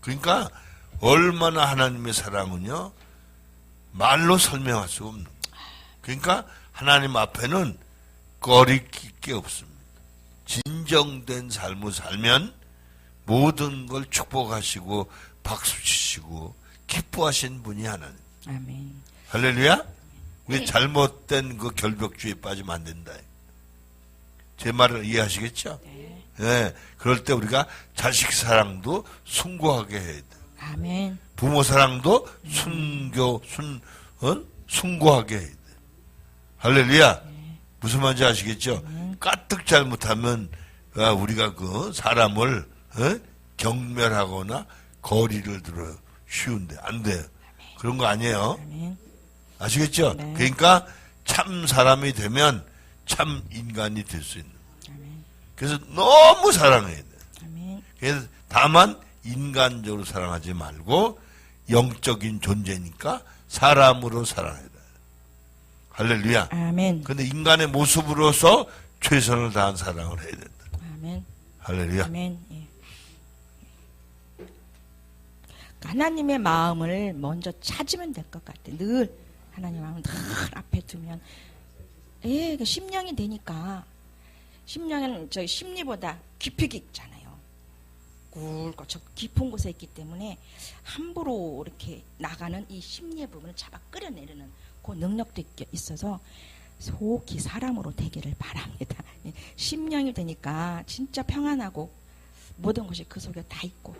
그러니까 얼마나 하나님의 사랑은요 말로 설명할 수가 없는 거예요. 그러니까 하나님 앞에는 거리낄 게 없습니다. 진정된 삶을 살면 모든 걸 축복하시고 박수치시고 기뻐하신 분이 하나님. 아멘. 할렐루야. 우리 잘못된 그 결벽주의에 빠지면 안 된다. 제 말을 이해하시겠죠? 네. 예, 그럴 때 우리가 자식 사랑도 숭고하게 해야 돼. 아멘. 부모 사랑도 숭고하게 해야 돼. 할렐루야. 무슨 말인지 아시겠죠? 까뜩 잘못하면 우리가 그 사람을 경멸하거나 거리를 들어요. 쉬운데 안 돼요. 그런 거 아니에요. 아멘. 아시겠죠? 네. 그러니까 참 사람이 되면 참 인간이 될 수 있는. 아멘. 그래서 너무 사랑해야 돼. 아멘. 그래서 다만 인간적으로 사랑하지 말고 영적인 존재니까 사람으로 사랑해야 돼. 할렐루야. 아멘. 근데 인간의 모습으로서 최선을 다한 사랑을 해야 된다. 아멘. 할렐루야. 아멘. 예. 하나님의 마음을 먼저 찾으면 될 것 같아. 늘 하나님 마음을 늘 앞에 두면 그 심령이 되니까 심령은 저희 심리보다 깊이 깊잖아요. 굵고 저 깊은 곳에 있기 때문에 함부로 이렇게 나가는 이 심리의 부분을 잡아 끌어내리는 그 능력도 있어서 속히 사람으로 되기를 바랍니다. 심령이 되니까 진짜 평안하고 모든 것이 그 속에 다 있고,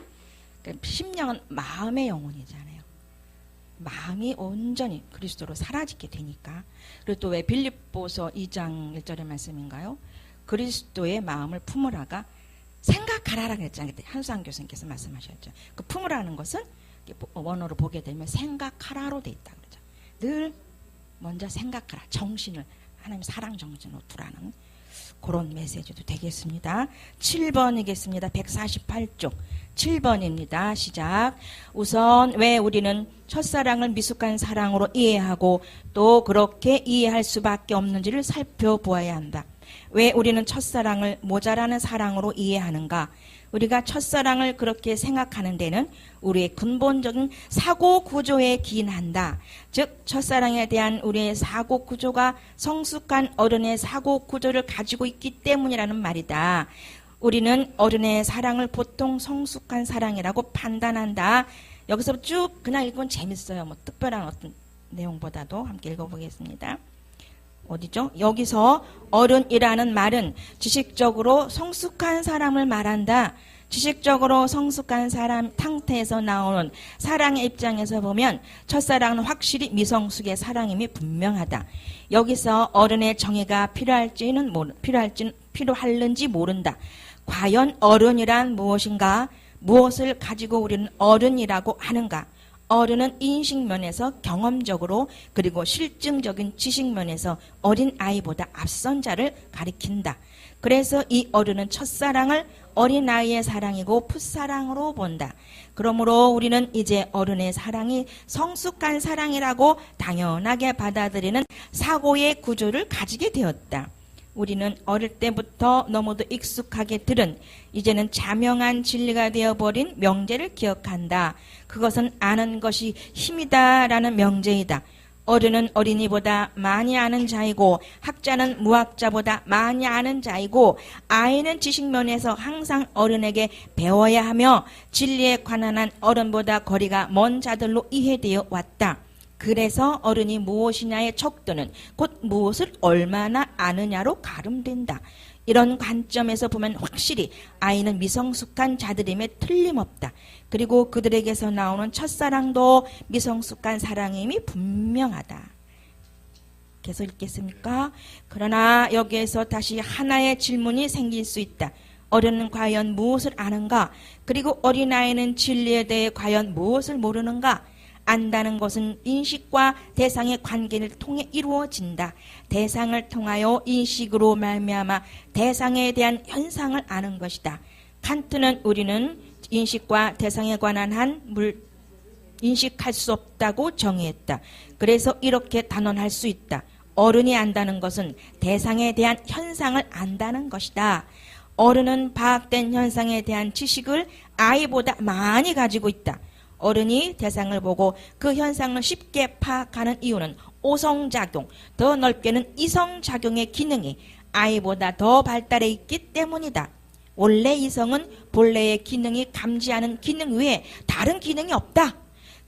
그러니까 심령은 마음의 영혼이잖아요. 마음이 온전히 그리스도로 사라지게 되니까. 그리고 또 왜 빌립보서 2장 1절의 말씀인가요? 그리스도의 마음을 품으라가 생각하라라고 했잖아요. 그때 한수환 교수님께서 말씀하셨죠. 그 품으라는 것은 원어로 보게 되면 생각하라로 돼 있다 그러죠. 늘 먼저 생각하라. 정신을 하나님 사랑 정신으로 두라는 그런 메시지도 되겠습니다. 7번이겠습니다. 148쪽 7번입니다. 시작. 우선 왜 우리는 첫사랑을 미숙한 사랑으로 이해하고 또 그렇게 이해할 수밖에 없는지를 살펴보아야 한다. 왜 우리는 첫사랑을 모자라는 사랑으로 이해하는가? 우리가 첫사랑을 그렇게 생각하는 데는 우리의 근본적인 사고 구조에 기인한다. 즉 첫사랑에 대한 우리의 사고 구조가 성숙한 어른의 사고 구조를 가지고 있기 때문이라는 말이다. 우리는 어른의 사랑을 보통 성숙한 사랑이라고 판단한다. 여기서 쭉 그냥 읽으면 재밌어요. 뭐 특별한 어떤 내용보다도 함께 읽어보겠습니다. 어디죠? 여기서 어른이라는 말은 지식적으로 성숙한 사람을 말한다. 지식적으로 성숙한 사람 상태에서 나오는 사랑의 입장에서 보면 첫사랑은 확실히 미성숙의 사랑임이 분명하다. 여기서 어른의 정의가 필요할는지 모른다. 과연 어른이란 무엇인가? 무엇을 가지고 우리는 어른이라고 하는가? 어른은 인식면에서 경험적으로 그리고 실증적인 지식면에서 어린아이보다 앞선 자를 가리킨다. 그래서 이 어른은 첫사랑을 어린아이의 사랑이고 풋사랑으로 본다. 그러므로 우리는 이제 어른의 사랑이 성숙한 사랑이라고 당연하게 받아들이는 사고의 구조를 가지게 되었다. 우리는 어릴 때부터 너무도 익숙하게 들은 이제는 자명한 진리가 되어버린 명제를 기억한다. 그것은 아는 것이 힘이다라는 명제이다. 어른은 어린이보다 많이 아는 자이고 학자는 무학자보다 많이 아는 자이고 아이는 지식면에서 항상 어른에게 배워야 하며 진리에 관한 한 어른보다 거리가 먼 자들로 이해되어 왔다. 그래서 어른이 무엇이냐의 척도는 곧 무엇을 얼마나 아느냐로 가름된다. 이런 관점에서 보면 확실히 아이는 미성숙한 자들임에 틀림없다. 그리고 그들에게서 나오는 첫사랑도 미성숙한 사랑임이 분명하다. 계속 읽겠습니까? 그러나 여기에서 다시 하나의 질문이 생길 수 있다. 어른은 과연 무엇을 아는가? 그리고 어린아이는 진리에 대해 과연 무엇을 모르는가? 안다는 것은 인식과 대상의 관계를 통해 이루어진다. 대상을 통하여 인식으로 말미암아 대상에 대한 현상을 아는 것이다. 칸트는 우리는 인식과 대상에 관한 한 인식할 수 없다고 정의했다. 그래서 이렇게 단언할 수 있다. 어른이 안다는 것은 대상에 대한 현상을 안다는 것이다. 어른은 파악된 현상에 대한 지식을 아이보다 많이 가지고 있다. 어른이 대상을 보고 그 현상을 쉽게 파악하는 이유는 오성작용, 더 넓게는 이성작용의 기능이 아이보다 더 발달해 있기 때문이다. 원래 이성은 본래의 기능이 감지하는 기능 외에 다른 기능이 없다.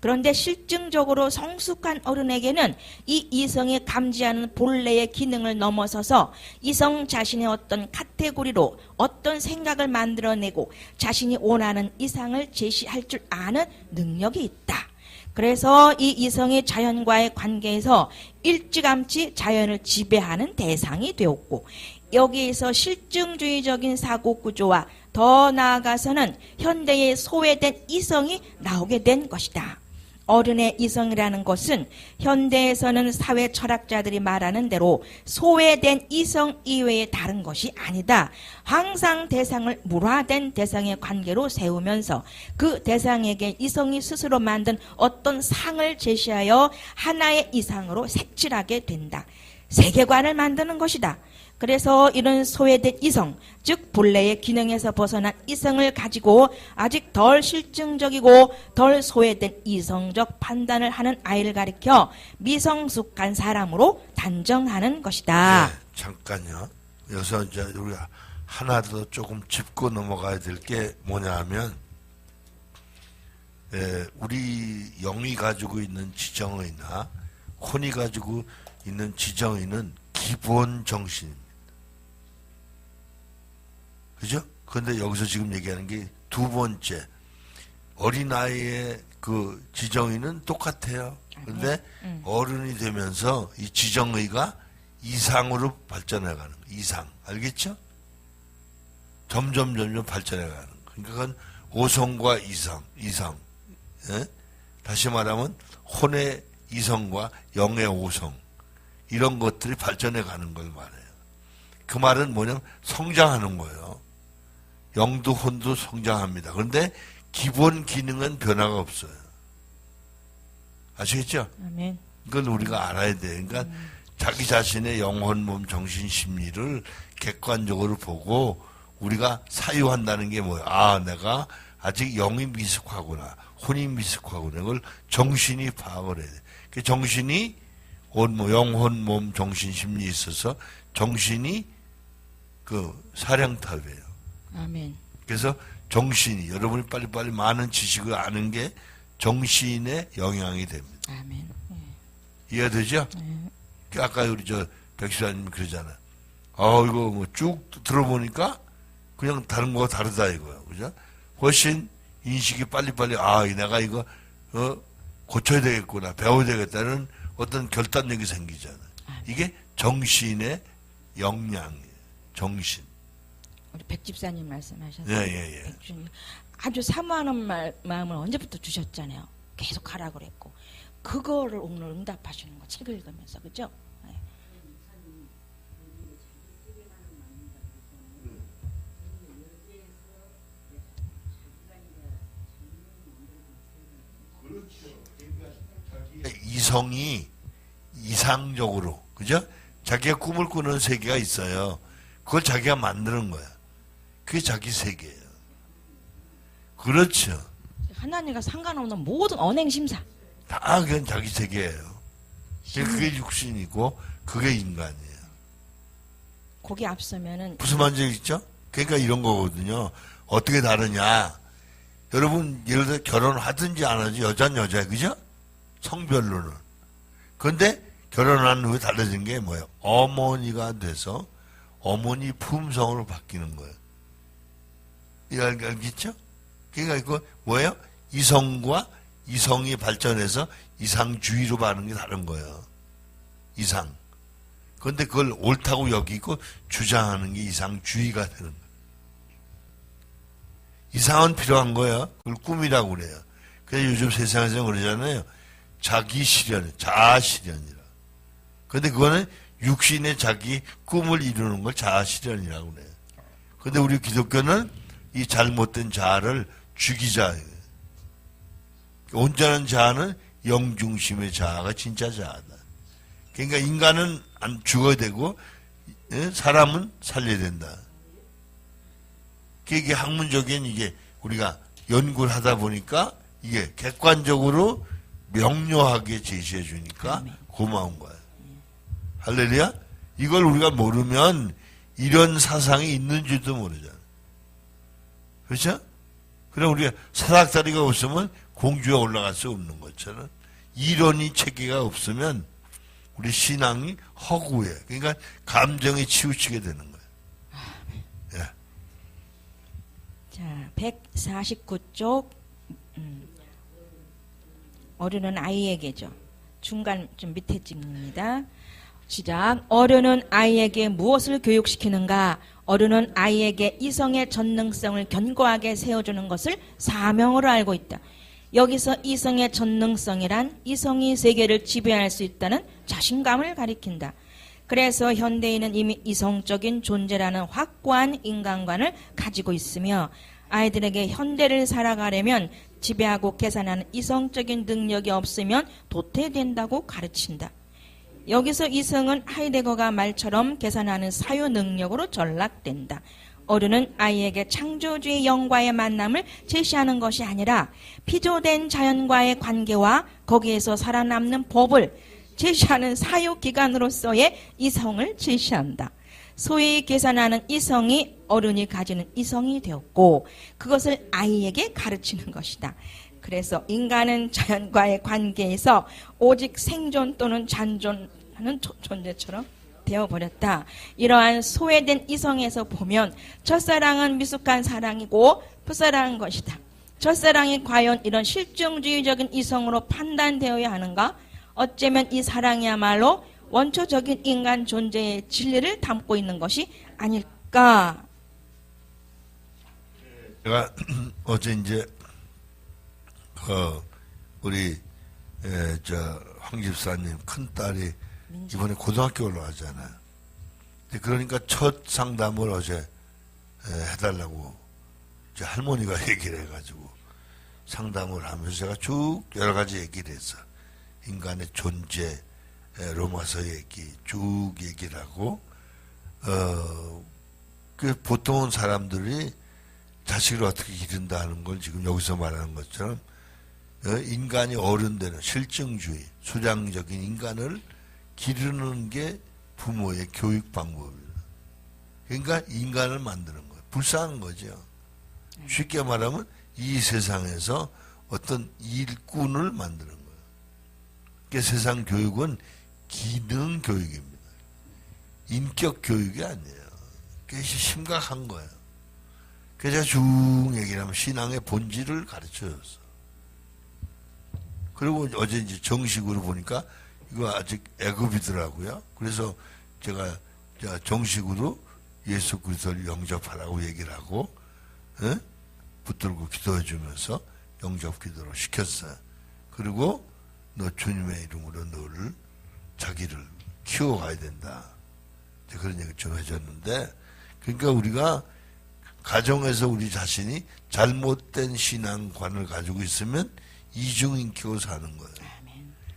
그런데 실증적으로 성숙한 어른에게는 이 이성이 감지하는 본래의 기능을 넘어서서 이성 자신의 어떤 카테고리로 어떤 생각을 만들어내고 자신이 원하는 이상을 제시할 줄 아는 능력이 있다. 그래서 이 이성이 자연과의 관계에서 일찌감치 자연을 지배하는 대상이 되었고, 여기에서 실증주의적인 사고 구조와 더 나아가서는 현대의 소외된 이성이 나오게 된 것이다. 어른의 이성이라는 것은 현대에서는 사회 철학자들이 말하는 대로 소외된 이성 이외의 다른 것이 아니다. 항상 대상을 물화된 대상의 관계로 세우면서 그 대상에게 이성이 스스로 만든 어떤 상을 제시하여 하나의 이상으로 색칠하게 된다. 세계관을 만드는 것이다. 그래서 이런 소외된 이성, 즉 본래의 기능에서 벗어난 이성을 가지고 아직 덜 실증적이고 덜 소외된 이성적 판단을 하는 아이를 가리켜 미성숙한 사람으로 단정하는 것이다. 네, 잠깐요. 여기서 이제 우리가 하나 더 조금 짚고 넘어가야 될 게 뭐냐 하면, 우리 영이 가지고 있는 지정의나 혼이 가지고 있는 지정의는 기본 정신입니다. 그죠? 그런데 여기서 지금 얘기하는 게 두 번째, 어린아이의 그 지정의는 똑같아요. 그런데 어른이 되면서 이 지정의가 이상으로 발전해 가는 거예요. 이상. 알겠죠? 점점 발전해 가는 거예요. 그러니까 그건 오성과 이상. 예? 다시 말하면 혼의 이성과 영의 오성. 이런 것들이 발전해 가는 걸 말해요. 그 말은 뭐냐면 성장하는 거예요. 영도 혼도 성장합니다. 그런데 기본 기능은 변화가 없어요. 아시겠죠? 아멘. 이건 우리가 알아야 돼요. 그러니까 자기 자신의 영혼, 몸, 정신, 심리를 객관적으로 보고 우리가 사유한다는 게 뭐예요? 아, 내가 아직 영이 미숙하구나. 혼이 미숙하구나. 이걸 정신이 파악을 해야 돼. 그 정신이 영혼, 몸, 정신, 심리에 있어서 정신이 그 사령탑이에요. 아멘. 그래서 정신이, 여러분이 빨리빨리 많은 지식을 아는 게 정신에 영향이 됩니다. 아멘. 이해되죠? 아까 우리 백수사님 그러잖아요. 이거 뭐 쭉 들어보니까 그냥 다른 거가 다르다 이거예요. 그죠? 훨씬 인식이 빨리빨리, 내가 이거, 고쳐야 되겠구나, 배워야 되겠다는 어떤 결단력이 생기잖아요. 이게 정신의 역량이에요. 정신. 우리 백 집사님 말씀하셨어요. 예. 백주님 아주 사모하는 마음을 언제부터 주셨잖아요. 계속 하라 그랬고 그거를 오늘 응답하시는 거 책 읽으면서 그죠? 네. 이성이 이상적으로, 그죠? 자기가 꿈을 꾸는 세계가 있어요. 그걸 자기가 만드는 거야. 그게 자기 세계예요. 그렇죠. 하나님과 상관없는 모든 언행심사 다 그건 자기 세계예요. 그게 육신이고 그게 인간이에요. 거기 앞서면은 무슨 말인지 있죠? 그러니까 이런 거거든요. 어떻게 다르냐? 여러분 예를 들어 결혼하든지 안 하든지 여자는 여자야, 그죠? 성별로는. 그런데 결혼한 후에 달라진 게 뭐예요? 어머니가 돼서 어머니 품성으로 바뀌는 거예요. 이거 알겠죠? 그러니까 이거 뭐예요? 이성과 이성이 발전해서 이상주의로 가는 게 다른 거예요. 이상. 그런데 그걸 옳다고 여기고 주장하는 게 이상주의가 되는 거예요. 이상은 필요한 거예요. 그걸 꿈이라고 그래요. 그래서 요즘 세상에서 그러잖아요. 자기 실현, 자아 실현이라. 그런데 그거는 육신의 자기 꿈을 이루는 걸 자아 실현이라고 그래요. 그런데 우리 기독교는 이 잘못된 자아를 죽이자. 온전한 자아는 영중심의 자아가 진짜 자아다. 그러니까 인간은 안 죽어야 되고 사람은 살려야 된다. 이게 학문적인 이게 우리가 연구를 하다 보니까 이게 객관적으로 명료하게 제시해 주니까 고마운 거야. 할렐루야? 이걸 우리가 모르면 이런 사상이 있는지도 모르잖아. 그렇죠? 그럼 우리가 사닥다리가 없으면 공주에 올라갈 수 없는 것처럼 이론이 체계가 없으면 우리 신앙이 허구해. 그러니까 감정이 치우치게 되는 거예요. 예. 자, 149쪽 어른은 아이에게죠. 중간 좀 밑에 찍습니다. 시작. 어른은 아이에게 무엇을 교육시키는가? 어른은 아이에게 이성의 전능성을 견고하게 세워주는 것을 사명으로 알고 있다. 여기서 이성의 전능성이란 이성이 세계를 지배할 수 있다는 자신감을 가리킨다. 그래서 현대인은 이미 이성적인 존재라는 확고한 인간관을 가지고 있으며 아이들에게 현대를 살아가려면 지배하고 계산하는 이성적인 능력이 없으면 도태된다고 가르친다. 여기서 이성은 하이데거가 말처럼 계산하는 사유 능력으로 전락된다. 어른은 아이에게 창조주의 영과의 만남을 제시하는 것이 아니라 피조된 자연과의 관계와 거기에서 살아남는 법을 제시하는 사유기관으로서의 이성을 제시한다. 소위 계산하는 이성이 어른이 가지는 이성이 되었고 그것을 아이에게 가르치는 것이다. 그래서 인간은 자연과의 관계에서 오직 생존 또는 잔존하는 존재처럼 되어버렸다. 이러한 소외된 이성에서 보면 첫사랑은 미숙한 사랑이고 풋사랑한 것이다. 첫사랑이 과연 이런 실증주의적인 이성으로 판단되어야 하는가? 어쩌면 이 사랑이야말로 원초적인 인간 존재의 진리를 담고 있는 것이 아닐까? 제가 어제 이제 우리 황 집사님 큰 딸이 이번에 고등학교 올라가잖아요. 그러니까 첫 상담을 어제 해달라고 이제 할머니가 얘기를 해가지고 상담을 하면서 제가 쭉 여러 가지 얘기를 했어. 인간의 존재, 로마서 얘기 쭉 얘기를 하고 그 보통은 사람들이 자식을 어떻게 기른다 하는 걸 지금 여기서 말하는 것처럼 인간이 어른되는 실증주의, 수장적인 인간을 기르는 게 부모의 교육 방법이에요. 그러니까 인간을 만드는 거예요. 불쌍한 거죠. 쉽게 말하면 이 세상에서 어떤 일꾼을 만드는 거예요. 그러니까 세상 교육은 기능 교육입니다. 인격 교육이 아니에요. 그게 심각한 거예요. 그래서 제가 쭉 얘기를 하면 신앙의 본질을 가르쳐줬어. 그리고 어제 이제 정식으로 보니까 이거 아직 애급이더라고요. 그래서 제가 정식으로 예수 그리스도를 영접하라고 얘기를 하고 붙들고 기도해 주면서 영접 기도로 시켰어요. 그리고 너 주님의 이름으로 너를 자기를 키워가야 된다. 그런 얘기 좀 해줬는데 그러니까 우리가 가정에서 우리 자신이 잘못된 신앙관을 가지고 있으면 이중인격으로 사는 거예요.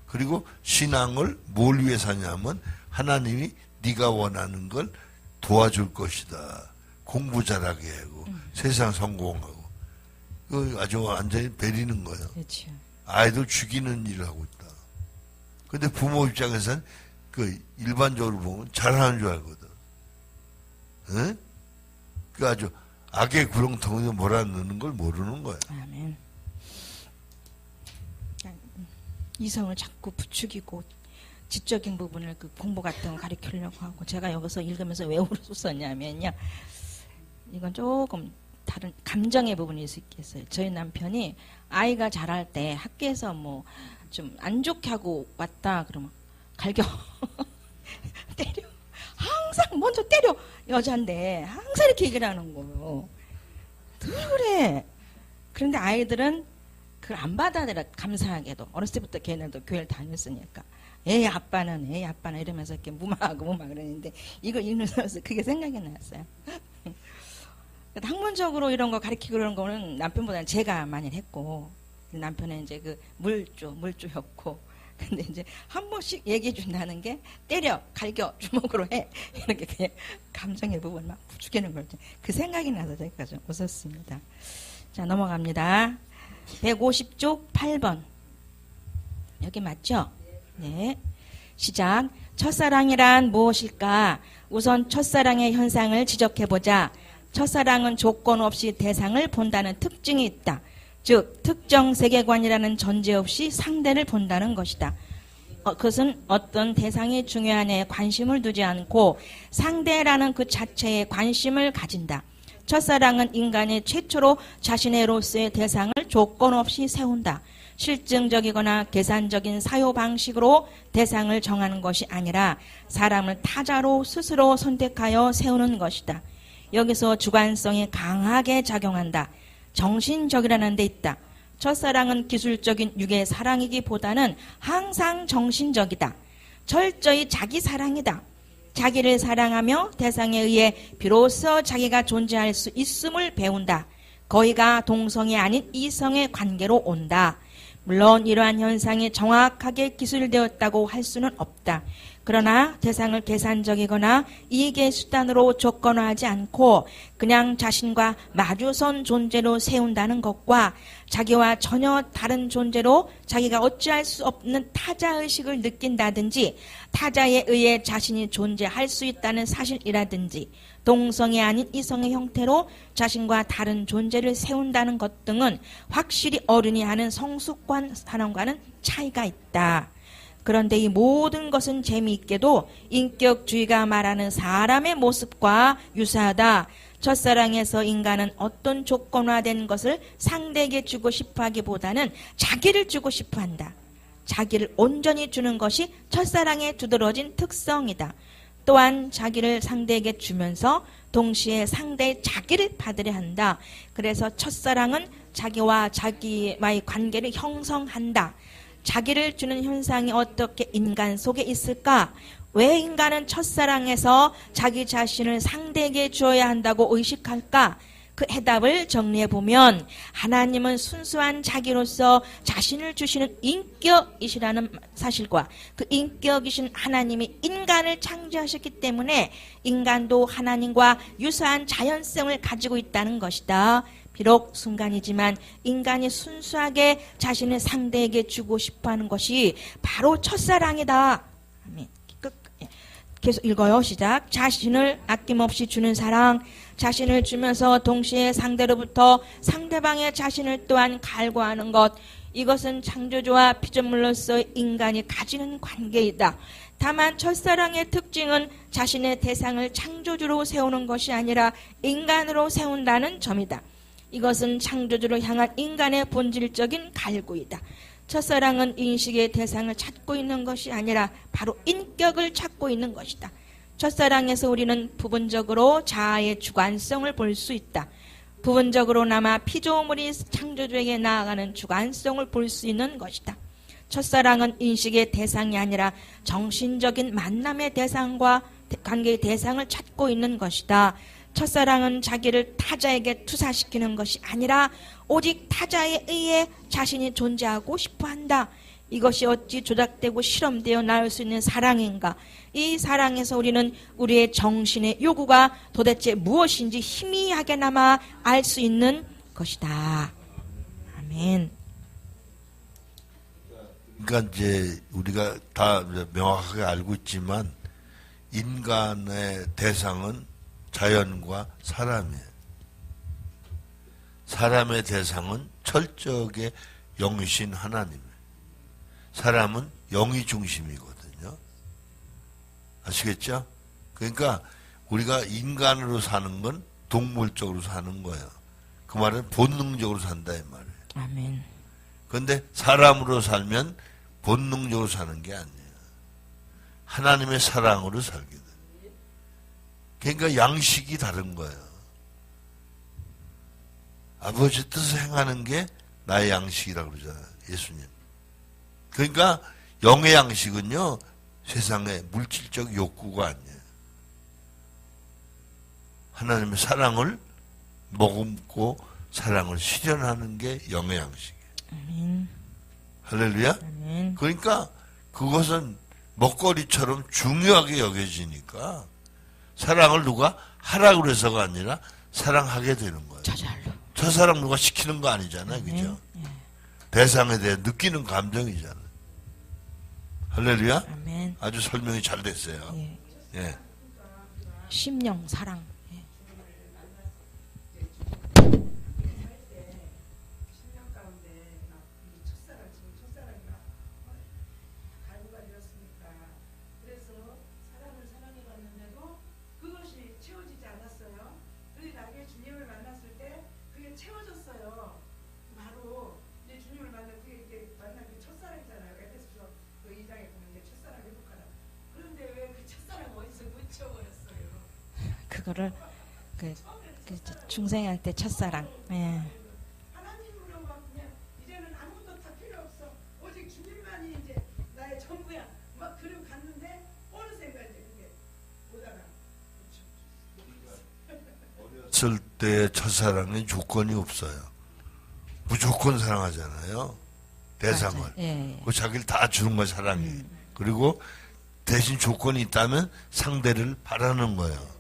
그리고 신앙을 뭘 위해 사냐면 하나님이 네가 원하는 걸 도와줄 것이다. 공부 잘하게 하고 세상 성공하고 그 아주 완전히 베리는 거예요. 그렇죠. 아이들 죽이는 일을 하고 있다. 근데 부모 입장에서는 그 일반적으로 보면 잘하는 줄 알거든. 응? 그 아주 악의 구렁텅이에 몰아넣는 걸 모르는 거야. 아멘. 이성을 자꾸 부추기고 지적인 부분을 그 공부 같은 거 가르치려고 하고 제가 여기서 읽으면서 왜 웃었냐면요. 이건 조금 다른 감정의 부분일 수 있겠어요. 저희 남편이 아이가 자랄 때 학교에서 뭐 좀 안 좋게 하고 왔다 그러면 갈겨 때려. 항상 먼저 때려. 여잔데 항상 이렇게 얘기를 하는 거예요. 늘 그래. 그런데 아이들은 그걸 안 받아들여. 감사하게도 어렸을 때부터 걔네도 교회를 다녔으니까 에이 아빠는 이러면서 이렇게 무마하고 그러는데 이거 읽으면서 그게 생각이 났어요. 학문적으로 이런 거 가르치고 그런 거는 남편보다는 제가 많이 했고 남편은 이제 그 물주였고, 근데 이제 한 번씩 얘기해 준다는 게 때려, 갈겨, 주먹으로 해. 이렇게 그냥 감정의 부분 막 부추기는 거죠. 그 생각이 나서 제가 좀 웃었습니다. 자, 넘어갑니다. 150쪽 8번. 여기 맞죠? 네. 시작. 첫사랑이란 무엇일까? 우선 첫사랑의 현상을 지적해보자. 첫사랑은 조건 없이 대상을 본다는 특징이 있다. 즉 특정 세계관이라는 전제 없이 상대를 본다는 것이다. 그것은 어떤 대상이 중요하냐에 관심을 두지 않고 상대라는 그 자체에 관심을 가진다. 첫사랑은 인간이 최초로 자신의로서의 대상을 조건 없이 세운다. 실증적이거나 계산적인 사유 방식으로 대상을 정하는 것이 아니라 사람을 타자로 스스로 선택하여 세우는 것이다. 여기서 주관성이 강하게 작용한다. 정신적이라는 데 있다. 첫사랑은 기술적인 육의 사랑이기보다는 항상 정신적이다. 철저히 자기 사랑이다. 자기를 사랑하며 대상에 의해 비로소 자기가 존재할 수 있음을 배운다. 거의가 동성이 아닌 이성의 관계로 온다. 물론 이러한 현상이 정확하게 기술되었다고 할 수는 없다. 그러나 대상을 계산적이거나 이익의 수단으로 조건화하지 않고 그냥 자신과 마주선 존재로 세운다는 것과 자기와 전혀 다른 존재로 자기가 어찌할 수 없는 타자의식을 느낀다든지 타자에 의해 자신이 존재할 수 있다는 사실이라든지 동성이 아닌 이성의 형태로 자신과 다른 존재를 세운다는 것 등은 확실히 어른이 하는 성숙한 사람과는 차이가 있다. 그런데 이 모든 것은 재미있게도 인격주의가 말하는 사람의 모습과 유사하다. 첫사랑에서 인간은 어떤 조건화된 것을 상대에게 주고 싶어 하기보다는 자기를 주고 싶어 한다. 자기를 온전히 주는 것이 첫사랑에 두드러진 특성이다. 또한 자기를 상대에게 주면서 동시에 상대의 자기를 받으려 한다. 그래서 첫사랑은 자기와 자기와의 관계를 형성한다. 자기를 주는 현상이 어떻게 인간 속에 있을까? 왜 인간은 첫사랑에서 자기 자신을 상대에게 주어야 한다고 의식할까? 그 해답을 정리해보면 하나님은 순수한 자기로서 자신을 주시는 인격이시라는 사실과 그 인격이신 하나님이 인간을 창조하셨기 때문에 인간도 하나님과 유사한 자연성을 가지고 있다는 것이다. 비록 순간이지만 인간이 순수하게 자신의 상대에게 주고 싶어하는 것이 바로 첫사랑이다. 계속 읽어요. 시작. 자신을 아낌없이 주는 사랑, 자신을 주면서 동시에 상대로부터 상대방의 자신을 또한 갈구하는 것, 이것은 창조주와 피조물로서 인간이 가지는 관계이다. 다만 첫사랑의 특징은 자신의 대상을 창조주로 세우는 것이 아니라 인간으로 세운다는 점이다. 이것은 창조주로 향한 인간의 본질적인 갈구이다. 첫사랑은 인식의 대상을 찾고 있는 것이 아니라 바로 인격을 찾고 있는 것이다. 첫사랑에서 우리는 부분적으로 자아의 주관성을 볼 수 있다. 부분적으로나마 피조물이 창조주에게 나아가는 주관성을 볼 수 있는 것이다. 첫사랑은 인식의 대상이 아니라 정신적인 만남의 대상과 관계의 대상을 찾고 있는 것이다. 첫사랑은 자기를 타자에게 투사시키는 것이 아니라 오직 타자에 의해 자신이 존재하고 싶어한다. 이것이 어찌 조작되고 실험되어 나올 수 있는 사랑인가? 이 사랑에서 우리는 우리의 정신의 요구가 도대체 무엇인지 희미하게나마 알 수 있는 것이다. 아멘. 그러니까 이제 우리가 다 명확하게 알고 있지만 인간의 대상은 자연과 사람이에요. 사람의 대상은 철저하게 영이신 하나님이에요. 사람은 영이 중심이거든요. 아시겠죠? 그러니까 우리가 인간으로 사는 건 동물적으로 사는 거예요. 그 말은 본능적으로 산다 이 말이에요. 아멘. 그런데 사람으로 살면 본능적으로 사는 게 아니에요. 하나님의 사랑으로 살게 돼요. 그러니까 양식이 다른 거예요. 아버지 뜻을 행하는 게 나의 양식이라고 그러잖아요. 예수님. 그러니까 영의 양식은요. 세상의 물질적 욕구가 아니에요. 하나님의 사랑을 머금고 사랑을 실현하는 게 영의 양식이에요. 아멘. 할렐루야. 아멘. 그러니까 그것은 먹거리처럼 중요하게 여겨지니까 사랑을 누가 하라고 그래서가 아니라 사랑하게 되는 거예요. 저절로. 첫사랑 누가 시키는 거 아니잖아요. 그죠? 대상에 대해 느끼는 감정이잖아요. 할렐루야. 아멘. 아주 설명이 잘 됐어요. 예. 예. 심령 사랑. 예. 그것이 채워지지 않았어요. 그런데 나중에 주님을 만났을 때 그게 채워졌어요. 바로 이제 주님을 만나 그게 이제 만난 그 첫사랑이잖아요. 에베소서 그 2장에 보면 이제 첫사랑 회복하라. 그런데 왜 그 첫사랑 어디서 묻혀버렸어요? 그거를 그 중생할 때 첫사랑. 예. 하나님으로 막 그냥 이제는 아무것도 다 필요 없어. 오직 주님만이 이제 나의 전부야. 막 그러고 갔는데 어느샌가 이제 그게 보다가 어렸을 때 첫사랑엔 조건이 없어요. 무조건 사랑하잖아요. 대상을. 맞아요. 예. 그 자기를 다 주는 거 사랑이. 그리고 대신 조건이 있다면 상대를 바라는 거예요.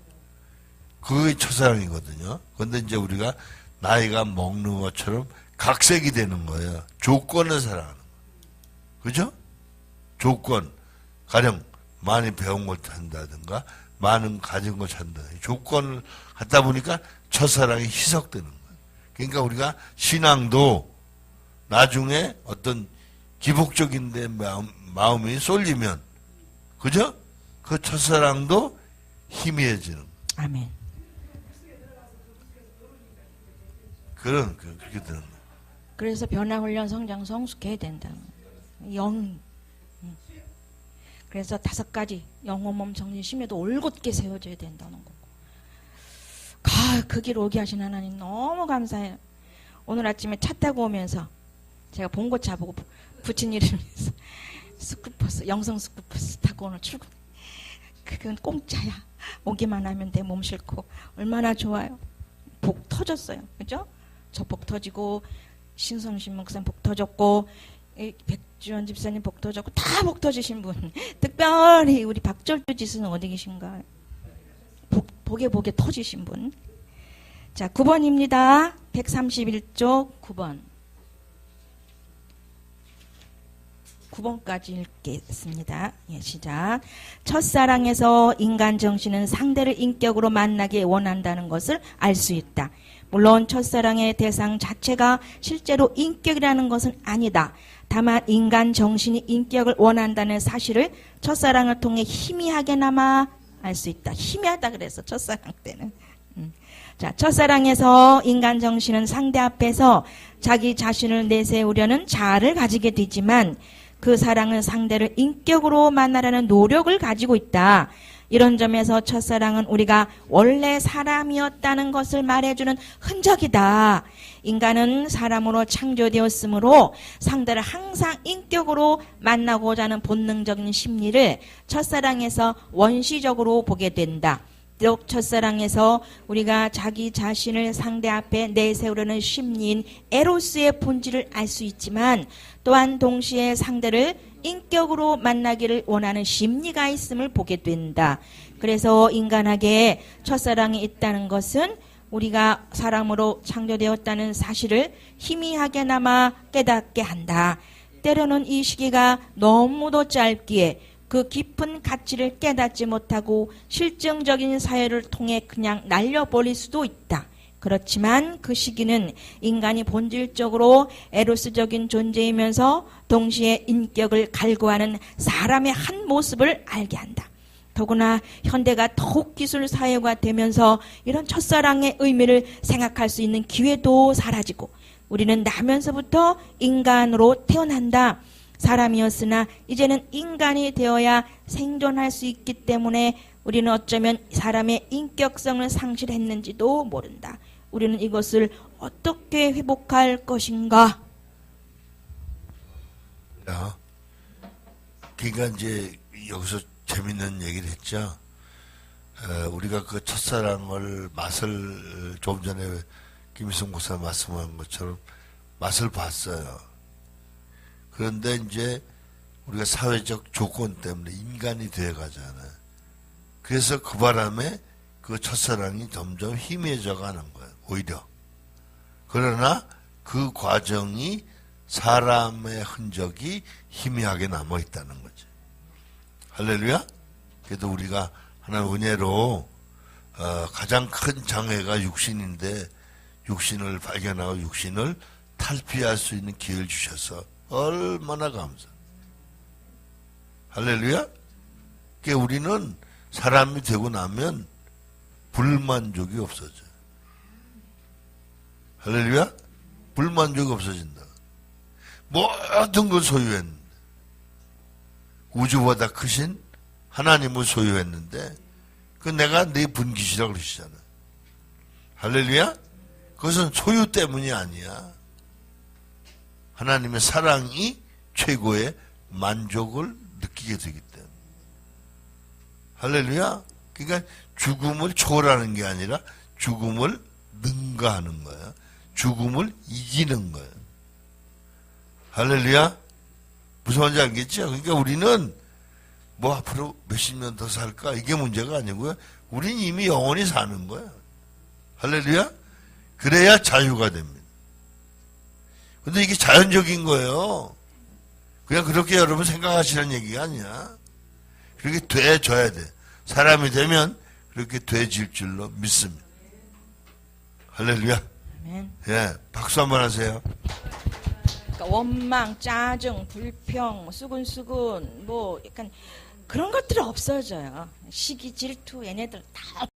그게 첫사랑이거든요. 그런데 이제 우리가 나이가 먹는 것처럼 각색이 되는 거예요. 조건을 사랑하는 거예요. 그죠? 조건. 가령 많이 배운 걸 찬다든가 많은 가진 걸 찬다든가 조건을 갖다 보니까 첫사랑이 희석되는 거예요. 그러니까 우리가 신앙도 나중에 어떤 기복적인 데 마음이 쏠리면 그죠? 그 첫사랑도 희미해지는 거예요. 아멘. 그렇게 되는 거예요. 그래서 변화훈련 성장 성숙해야 된다. 영. 그래서 5가지 영혼 몸 정신 심에도 올곧게 세워져야 된다는 거고. 그 길 오게 하신 하나님 너무 감사해요. 오늘 아침에 차 타고 오면서 제가 봉고차 보고 붙인 이름에서 스쿠버스 영성 스쿠버스 타고 오늘 출근. 그건 공짜야. 오기만 하면 내 몸 싣고 얼마나 좋아요. 복 터졌어요. 그죠? 저 복 터지고 신성신 목사님 복 터졌고 백주원 집사님 복 터졌고 다 복 터지신 분. 특별히 우리 박절두 지수는 어디 계신가? 복에 터지신 분. 자, 9번입니다. 131쪽 9번. 9번까지 읽겠습니다. 예, 시작. 첫사랑에서 인간 정신은 상대를 인격으로 만나기 원한다는 것을 알 수 있다. 물론 첫사랑의 대상 자체가 실제로 인격이라는 것은 아니다. 다만 인간 정신이 인격을 원한다는 사실을 첫사랑을 통해 희미하게나마 알 수 있다. 희미하다 그래서 첫사랑 때는. 자, 첫사랑에서 인간 정신은 상대 앞에서 자기 자신을 내세우려는 자아를 가지게 되지만 그 사랑은 상대를 인격으로 만나려는 노력을 가지고 있다. 이런 점에서 첫사랑은 우리가 원래 사람이었다는 것을 말해주는 흔적이다. 인간은 사람으로 창조되었으므로 상대를 항상 인격으로 만나고자 하는 본능적인 심리를 첫사랑에서 원시적으로 보게 된다. 비록 첫사랑에서 우리가 자기 자신을 상대 앞에 내세우려는 심리인 에로스의 본질을 알 수 있지만 또한 동시에 상대를 인격으로 만나기를 원하는 심리가 있음을 보게 된다. 그래서 인간에게 첫사랑이 있다는 것은 우리가 사람으로 창조되었다는 사실을 희미하게나마 깨닫게 한다. 때로는 이 시기가 너무도 짧기에 그 깊은 가치를 깨닫지 못하고 실증적인 사회를 통해 그냥 날려버릴 수도 있다. 그렇지만 그 시기는 인간이 본질적으로 에로스적인 존재이면서 동시에 인격을 갈구하는 사람의 한 모습을 알게 한다. 더구나 현대가 더욱 기술 사회가 되면서 이런 첫사랑의 의미를 생각할 수 있는 기회도 사라지고 우리는 나면서부터 인간으로 태어난다. 사람이었으나 이제는 인간이 되어야 생존할 수 있기 때문에 우리는 어쩌면 사람의 인격성을 상실했는지도 모른다. 우리는 이것을 어떻게 회복할 것인가? 야, 그러니까 이제 여기서 재밌는 얘기를 했죠. 우리가 그 첫사랑을 맛을 조금 전에 김희성 목사 말씀한 것처럼 맛을 봤어요. 그런데 이제 우리가 사회적 조건 때문에 인간이 되어 가잖아요. 그래서 그 바람에 그 첫사랑이 점점 희미해져 가는 거예요. 오히려. 그러나 그 과정이 사람의 흔적이 희미하게 남아 있다는 거죠. 할렐루야. 그래도 우리가 하나님 은혜로 가장 큰 장애가 육신인데 육신을 발견하고 육신을 탈피할 수 있는 기회를 주셔서 얼마나 감사. 할렐루야. 그러니까 우리는 사람이 되고 나면 불만족이 없어져요. 할렐루야. 불만족이 없어진다. 모든 걸 소유했는데 우주보다 크신 하나님을 소유했는데 그 내가 네 분깃이라고 그러시잖아. 할렐루야. 그것은 소유 때문이 아니야. 하나님의 사랑이 최고의 만족을 느끼게 되기 때문에. 할렐루야. 그러니까 죽음을 초월하는 게 아니라 죽음을 능가하는 거야. 죽음을 이기는 거야. 할렐루야. 무슨 말인지 알겠죠? 그러니까 우리는 뭐 앞으로 몇십 년 더 살까? 이게 문제가 아니고요. 우린 이미 영원히 사는 거야. 할렐루야. 그래야 자유가 됩니다. 근데 이게 자연적인 거예요. 그냥 그렇게 여러분 생각하시는 얘기가 아니야. 그렇게 돼져야 돼. 사람이 되면 그렇게 돼질 줄로 믿습니다. 할렐루야. 아멘. 예, 박수 한번 하세요. 그러니까 원망, 짜증, 불평, 수근수근 뭐 약간 그런 것들이 없어져요. 시기, 질투 얘네들 다